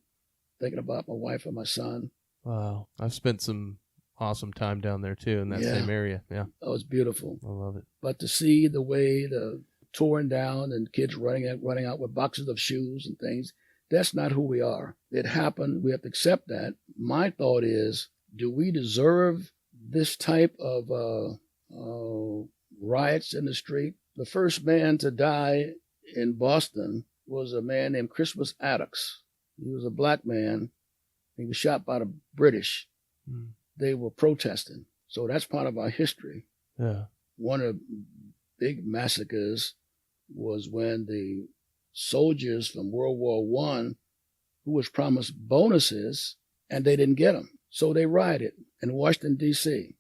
thinking about my wife and my son. Wow. I've spent some awesome time down there, too, in that same area. Yeah. Oh, it's beautiful. I love it. But to see the way the torn down and kids running out with boxes of shoes and things, that's not who we are. It happened. We have to accept that. My thought is, do we deserve this type of riots in the street? The first man to die in Boston was a man named Christmas Attucks. He was a black man. He was shot by the British. They were protesting. So that's part of our history. Yeah. One of the big massacres was when the soldiers from World War I, who was promised bonuses, and they didn't get them. So they rioted in Washington, D.C.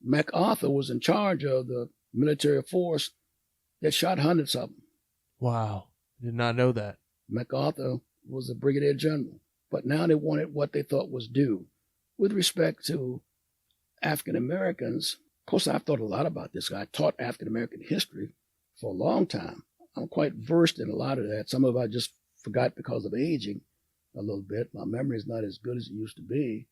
MacArthur was in charge of the military force that shot hundreds of them. Wow. Did not know that. MacArthur was a brigadier general. But now they wanted what they thought was due. With respect to African Americans, of course, I've thought a lot about this. I taught African American history for a long time. I'm quite versed in a lot of that. Some of it I just forgot because of aging a little bit. My memory is not as good as it used to be.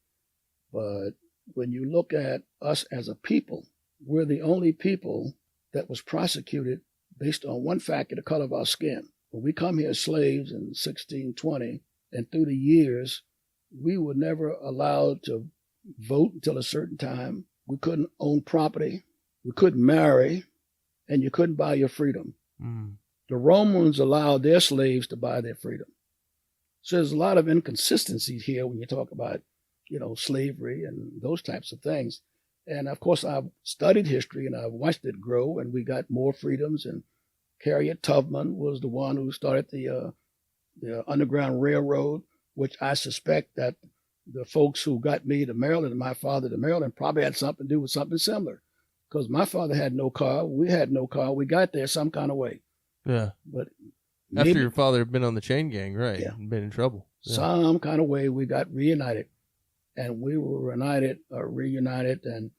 But when you look at us as a people, we're the only people that was prosecuted based on one factor, the color of our skin. When we come here as slaves in 1620, and through the years, we were never allowed to vote until a certain time. We couldn't own property. We couldn't marry. And you couldn't buy your freedom. The Romans allowed their slaves to buy their freedom. So there's a lot of inconsistencies here when you talk about, slavery and those types of things. And of course, I've studied history and I've watched it grow, and we got more freedoms. And Harriet Tubman was the one who started the Underground Railroad, which I suspect that the folks who got me to Maryland and my father to Maryland probably had something to do with something similar. Because my father had no car, we had no car, we got there some kind of way. Yeah. But after your father had been on the chain gang, right? Yeah. And been in trouble. Yeah. Some kind of way we got reunited. And we were reunited. And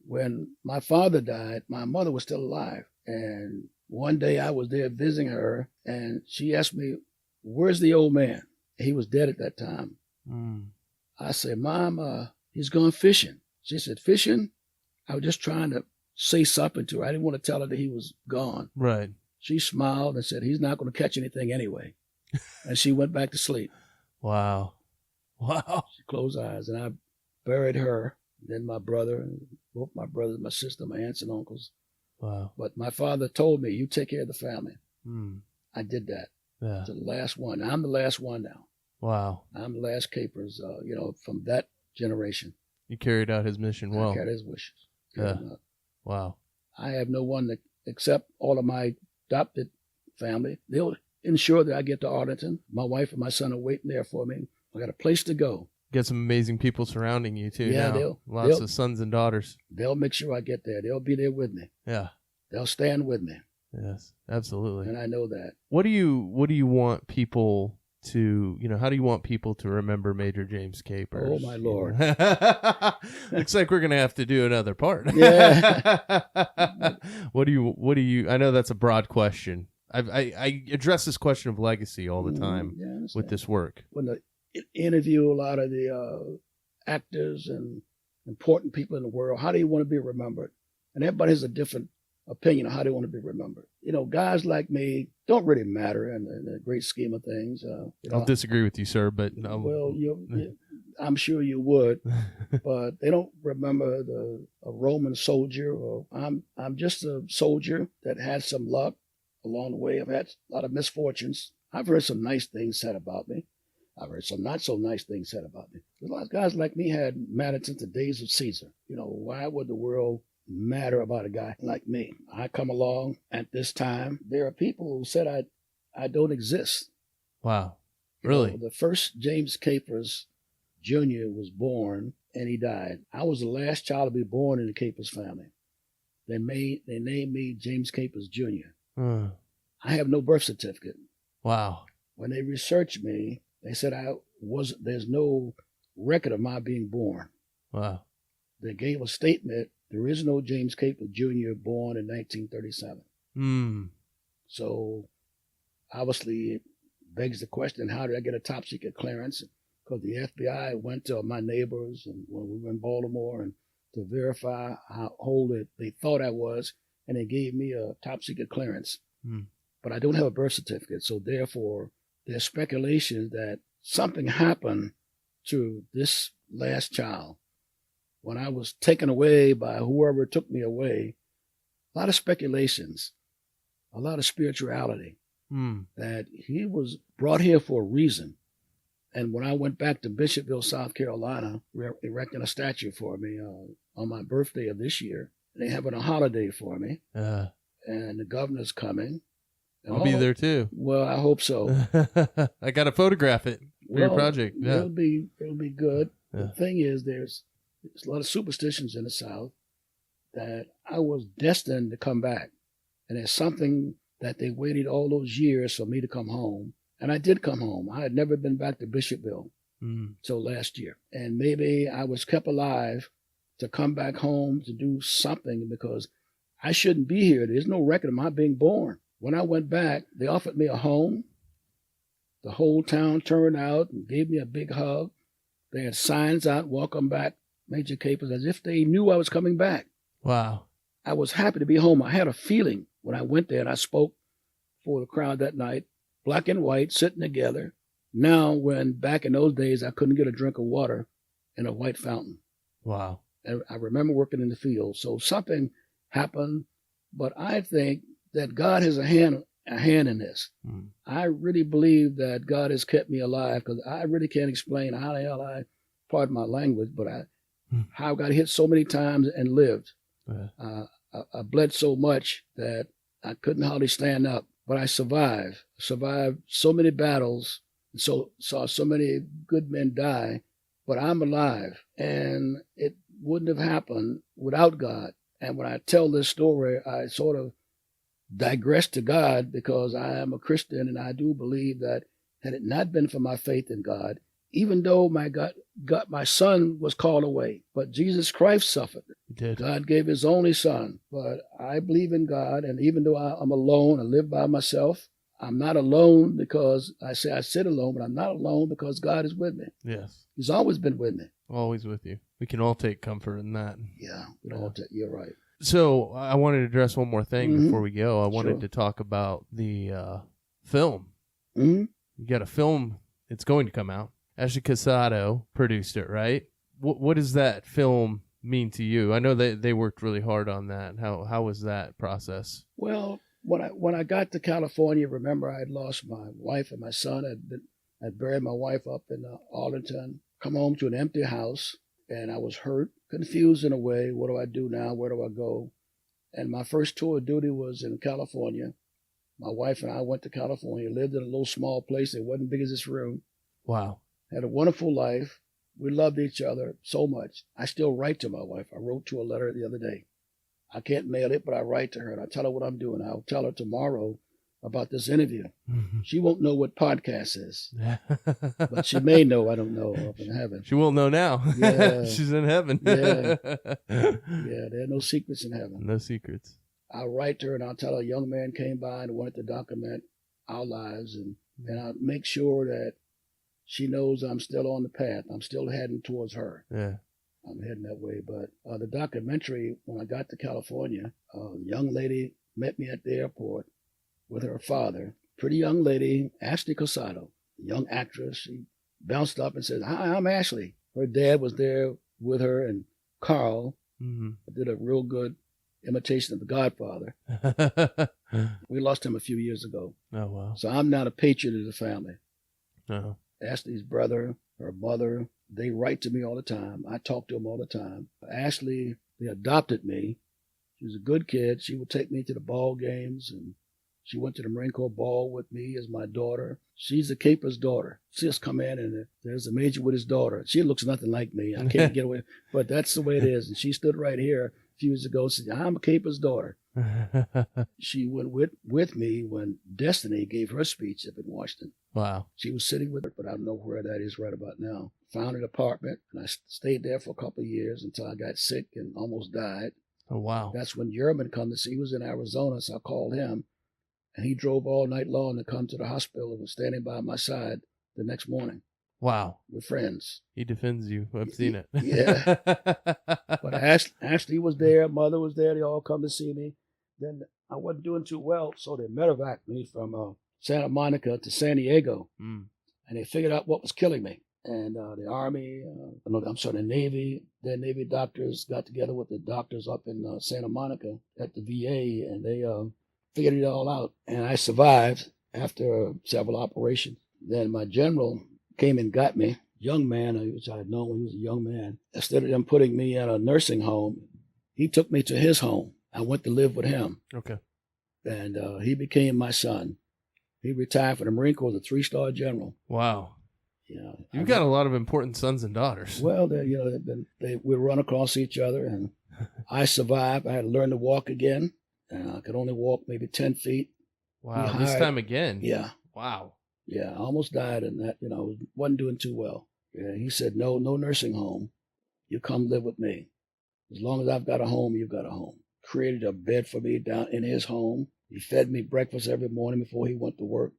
when my father died, my mother was still alive. And one day I was there visiting her, and she asked me, "Where's the old man?" He was dead at that time. I said, "Mom, he's gone fishing." She said, "Fishing?" I was just trying to say something to her. I didn't want to tell her that he was gone. Right. She smiled and said, "He's not going to catch anything anyway." And she went back to sleep. Wow. Wow. She closed her eyes, and I buried her, then my brother, both my brothers, my sister, my aunts and uncles. Wow. But my father told me, "You take care of the family." I did that. Yeah. To the last one. I'm the last one now. Wow. I'm the last Capers, from that generation. You carried out his mission well. I carried his wishes. Yeah. Wow. I have no one that, except all of my adopted family. They'll ensure that I get to Arlington. My wife and my son are waiting there for me. I got a place to go. Got some amazing people surrounding you too. Yeah, now. Lots of sons and daughters. They'll make sure I get there. They'll be there with me. Yeah. They'll stand with me. Yes, absolutely. And I know that. What do you want people to, how do you want people to remember Major James Capers? Oh, my Lord. Looks like we're going to have to do another part. Yeah. What do you, I know that's a broad question. I address this question of legacy all the time with this work. When I interview a lot of the actors and important people in the world, how do you want to be remembered? And everybody has a different opinion of how they want to be remembered. Guys like me don't really matter in the great scheme of things. I'll disagree with you, sir, but well, I'm sure you would, but they don't remember a Roman soldier. Or I'm just a soldier that had some luck along the way. I've had a lot of misfortunes. I've heard some nice things said about me. I've heard some not so nice things said about me. A lot of guys like me had mattered since the days of Caesar. Why would the world matter about a guy like me? I come along at this time. There are people who said I don't exist. Wow. Really? The first James Capers Jr. was born and he died. I was the last child to be born in the Capers family. They named me James Capers Jr. I have no birth certificate. Wow. When they researched me, they said there's no record of my being born. Wow. They gave a statement, there is no James Capers Jr. born in 1937. So obviously it begs the question, how did I get a top secret clearance? Because the FBI went to my neighbors and when we were in Baltimore and to verify how old they thought I was, and they gave me a top secret clearance. But I don't have a birth certificate, so therefore there's speculation that something happened to this last child. When I was taken away by whoever took me away, a lot of speculations, a lot of spirituality, that he was brought here for a reason. And when I went back to Bishopville, South Carolina, erecting a statue for me on my birthday of this year, they having a holiday for me, and the governor's coming. I'll be there too. Well, I hope so. I got to photograph it for your project. Yeah. It'll be good. Yeah. The thing is, there's a lot of superstitions in the South that I was destined to come back. And there's something that they waited all those years for me to come home. And I did come home. I had never been back to Bishopville till last year. And maybe I was kept alive to come back home to do something because I shouldn't be here. There's no record of my being born. When I went back, they offered me a home. The whole town turned out and gave me a big hug. They had signs out, "Welcome back, Major Capers," as if they knew I was coming back. Wow. I was happy to be home. I had a feeling when I went there and I spoke for the crowd that night, black and white, sitting together. Now, when back in those days, I couldn't get a drink of water in a white fountain. Wow. And I remember working in the field. So something happened, but I think that God has a hand in this. I really believe that God has kept me alive because I really can't explain how the hell pardon my language, but how I got hit so many times and lived. I bled so much that I couldn't hardly stand up, but I survived so many battles, saw so many good men die, but I'm alive. And it wouldn't have happened without God. And when I tell this story, I sort of digress to God because I am a Christian and I do believe that had it not been for my faith in God, even though my son was called away, but Jesus Christ suffered. did. God gave his only son, but I believe in God. And even though I'm alone, I live by myself, I'm not alone because I say I sit alone, but I'm not alone because God is with me. Yes. He's always been with me. Always with you. We can all take comfort in that. Yeah, you're right. So I wanted to address one more thing before we go. I wanted Sure. to talk about the film. Mm-hmm. You got a film. It's going to come out. Ashley Casado produced it, right? What does that film mean to you? I know that they worked really hard on that. How was that process? Well, when I got to California, remember I had lost my wife and my son. I'd buried my wife up in Arlington. Come home to an empty house, and I was hurt, confused in a way. What do I do now? Where do I go? And my first tour of duty was in California. My wife and I went to California, lived in a little small place that wasn't big as this room. Wow. Had a wonderful life. We loved each other so much. I still write to my wife. I wrote to her a letter the other day. I can't mail it, but I write to her and I tell her what I'm doing. I'll tell her tomorrow about this interview. She won't know what podcast is, but she may know. I don't know, up in heaven. She won't know now. Yeah. She's in heaven. Yeah. Yeah, there are no secrets in heaven. No secrets. I'll write to her and I'll tell her a young man came by and wanted to document our lives, and I'll make sure that she knows I'm still on the path. I'm still heading towards her. Yeah. I'm heading that way. But the documentary, when I got to California, a young lady met me at the airport with her father. Pretty young lady, Ashley Casado, young actress. She bounced up and said, "Hi, I'm Ashley." Her dad was there with her, and Carl did a real good imitation of the Godfather. We lost him a few years ago. Oh, wow. So I'm not a patriot of the family. Uh-huh. Ashley's brother, her mother, they write to me all the time. I talk to them all the time. Ashley, they adopted me. She was a good kid. She would take me to the ball games, and she went to the Marine Corps ball with me as my daughter. She's the keeper's daughter. She just come in, and there's a major with his daughter. She looks nothing like me. I can't get away, but that's the way it is. And she stood right here a few years ago and said, "I'm a keeper's daughter." She went with me when Destiny gave her speech up in Washington. Wow. She was sitting with her, but I don't know where that is right about now. Found an apartment, and I stayed there for a couple of years until I got sick and almost died. Oh, wow. That's when Yerman come to see. He was in Arizona, so I called him, and he drove all night long to come to the hospital and was standing by my side the next morning. Wow. With friends. He defends you. I've seen it. Yeah. But Ashley was there. Mother was there. They all come to see me. Then I wasn't doing too well, so they medevaced me from Santa Monica to San Diego. And they figured out what was killing me. And the Army, the Navy, their Navy doctors got together with the doctors up in Santa Monica at the VA, and they figured it all out. And I survived after several operations. Then my general came and got me, young man, which I had known when he was a young man. Instead of them putting me in a nursing home, he took me to his home. I went to live with him. Okay. And he became my son. He retired from the Marine Corps as a 3-star general. Wow. Yeah. You've got a lot of important sons and daughters. Well, we run across each other, and I survived. I had to learn to walk again, and I could only walk maybe 10 feet. Wow. This time again? Yeah. Wow. Yeah, I almost died in that, wasn't doing too well. Yeah, he said, no nursing home. You come live with me. As long as I've got a home, you've got a home. Created a bed for me down in his home. He fed me breakfast every morning before he went to work.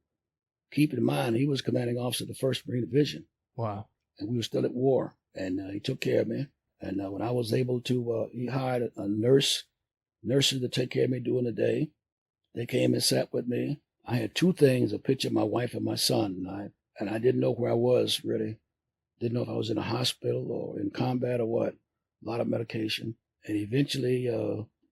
Keep in mind, he was commanding officer of the 1st Marine Division. Wow. And we were still at war. And he took care of me. And when I was able to, he hired a nurses to take care of me during the day. They came and sat with me. I had 2 things, a picture of my wife and my son. And I didn't know where I was, really. Didn't know if I was in a hospital or in combat or what. A lot of medication. And eventually,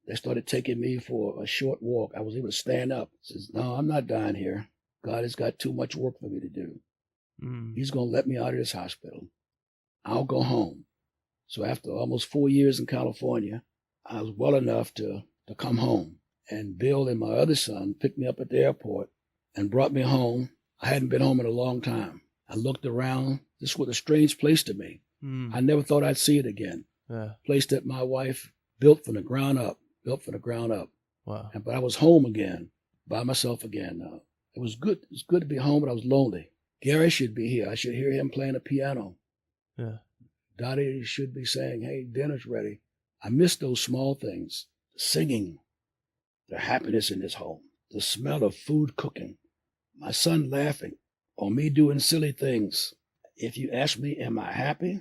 they started taking me for a short walk. I was able to stand up. I says, "No, I'm not dying here. God has got too much work for me to do. He's going to let me out of this hospital. I'll go home." So after almost 4 years in California, I was well enough to come home. And Bill and my other son picked me up at the airport and brought me home. I hadn't been home in a long time. I looked around. This was a strange place to me. I never thought I'd see it again. Yeah. Place that my wife built from the ground up. Wow. But I was home again, by myself again. It was good. It was good to be home, but I was lonely. Gary should be here. I should hear him playing the piano. Yeah. Dottie should be saying, "Hey, dinner's ready." I miss those small things, the singing, the happiness in his home, the smell of food cooking, my son laughing, or me doing silly things. If you ask me, am I happy?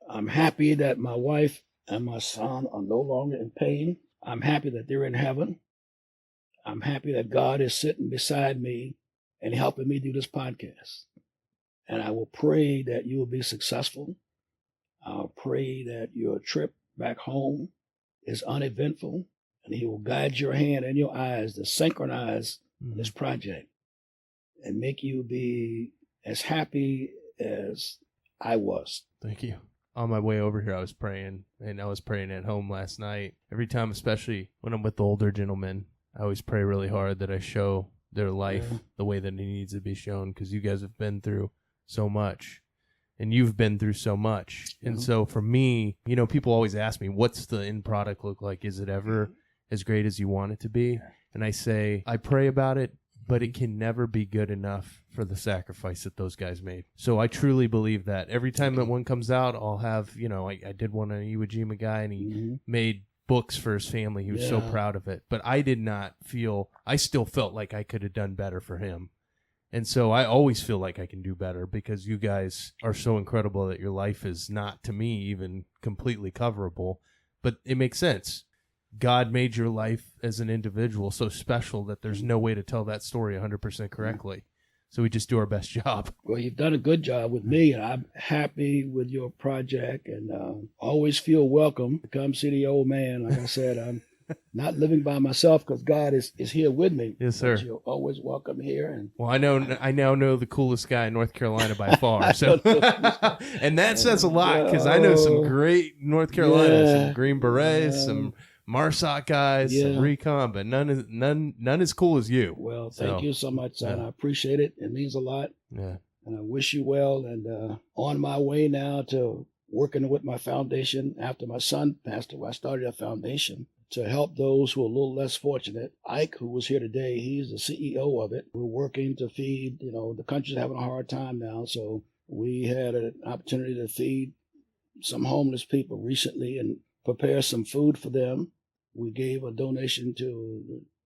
I'm happy that my wife and my son are no longer in pain. I'm happy that they're in heaven. I'm happy that God is sitting beside me and helping me do this podcast. And I will pray that you will be successful. I'll pray that your trip back home is uneventful, and He will guide your hand and your eyes to synchronize this project and make you be as happy as I was. Thank you. On my way over here, I was praying, and I was praying at home last night. Every time, especially when I'm with the older gentlemen, I always pray really hard that I show their life the way that it needs to be shown, because you guys have been through so much, and you've been through so much. And so for me, you know, people always ask me, what's the end product look like? Is it ever as great as you want it to be? And I say, I pray about it, but it can never be good enough for the sacrifice that those guys made. So I truly believe that every time that one comes out, I'll have, you know, I did one on a Iwo Jima guy, and he made books for his family. He was so proud of it. But I did not feel, I still felt like I could have done better for him. And so I always feel like I can do better, because you guys are so incredible that your life is not, to me, even completely coverable. But it makes sense. God made your life as an individual so special that there's no way to tell that story 100% correctly. So we just do our best job. Well, you've done a good job with me, and I'm happy with your project, and always feel welcome to come see the old man. Like I said, I'm not living by myself because God is here with me. Yes, sir. But you're always welcome here. And well, I now know the coolest guy in North Carolina by far. So, and that says a lot, because I know some great North Carolina, some Green Berets, some MARSOC guys, some Recon, but none as cool as you. Well, thank you so much, son. I appreciate it. It means a lot. Yeah. And I wish you well. And on my way now to working with my foundation. After my son passed away, I started a foundation to help those who are a little less fortunate. Ike, who was here today, he's the CEO of it. We're working to feed, the country's having a hard time now. So we had an opportunity to feed some homeless people recently and prepare some food for them. We gave a donation to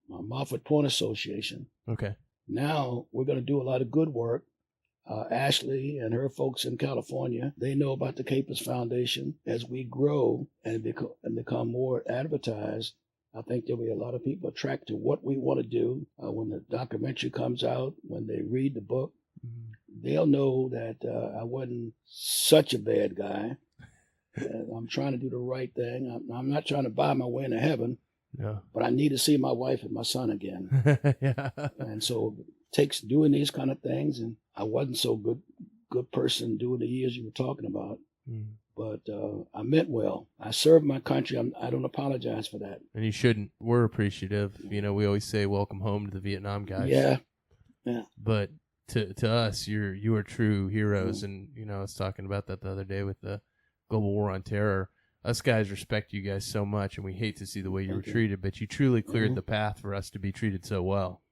the Moffett Point Association. Okay. Now we're going to do a lot of good work. Ashley and her folks in California, they know about the Capers Foundation. As we grow and become more advertised, I think there'll be a lot of people attracted to what we want to do. When the documentary comes out, when they read the book, they'll know that I wasn't such a bad guy. I'm trying to do the right thing. I'm not trying to buy my way into heaven, but I need to see my wife and my son again. And so it takes doing these kind of things. And I wasn't so good person doing the years you were talking about, but I meant well. I served my country. I don't apologize for that. And you shouldn't. We're appreciative. We always say welcome home to the Vietnam guys. Yeah. But to us, you are true heroes. And I was talking about that the other day with the Global War on Terror. Us guys respect you guys so much, and we hate to see the way you were treated, but you truly cleared the path for us to be treated so well,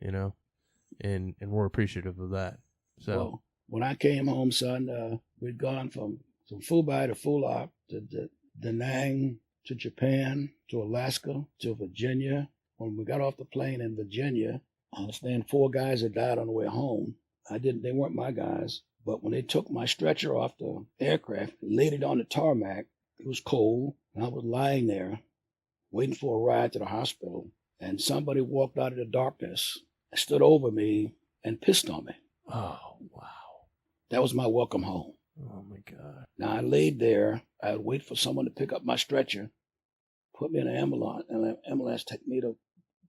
and we're appreciative of that. So well, when I came home, son, we'd gone from Phu Bai to Phu Loc to Da Nang to Japan to Alaska to Virginia. When we got off the plane in Virginia, I understand 4 guys had died on the way home. They weren't my guys. But when they took my stretcher off the aircraft, laid it on the tarmac, it was cold, and I was lying there waiting for a ride to the hospital, and somebody walked out of the darkness and stood over me and pissed on me. Oh, wow. That was my welcome home. Oh, my God. Now, I laid there. I would wait for someone to pick up my stretcher, put me in an ambulance, and an ambulance take me to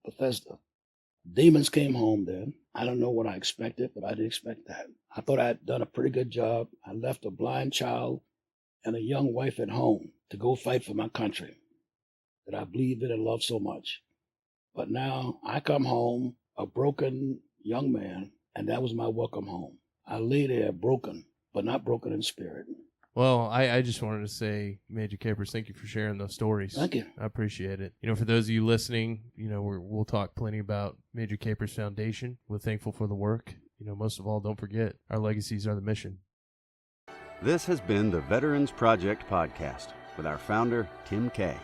Bethesda. Demons came home then. I don't know what I expected, but I didn't expect that. I thought I had done a pretty good job. I left a blind child and a young wife at home to go fight for my country that I believed in and loved so much. But now I come home a broken young man, and that was my welcome home. I lay there broken, but not broken in spirit. Well, I just wanted to say, Major Capers, thank you for sharing those stories. Thank you. I appreciate it. For those of you listening, we'll talk plenty about Major Capers Foundation. We're thankful for the work. Most of all, don't forget, our legacies are the mission. This has been the Veterans Project Podcast. with our founder, Tim Kay.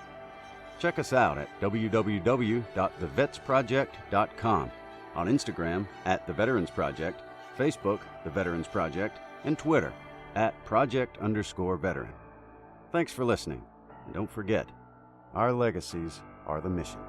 Check us out at www.thevetsproject.com, on Instagram at The Veterans Project, Facebook, The Veterans Project, and Twitter at Project_Veteran. Thanks for listening, and don't forget, our legacies are the mission.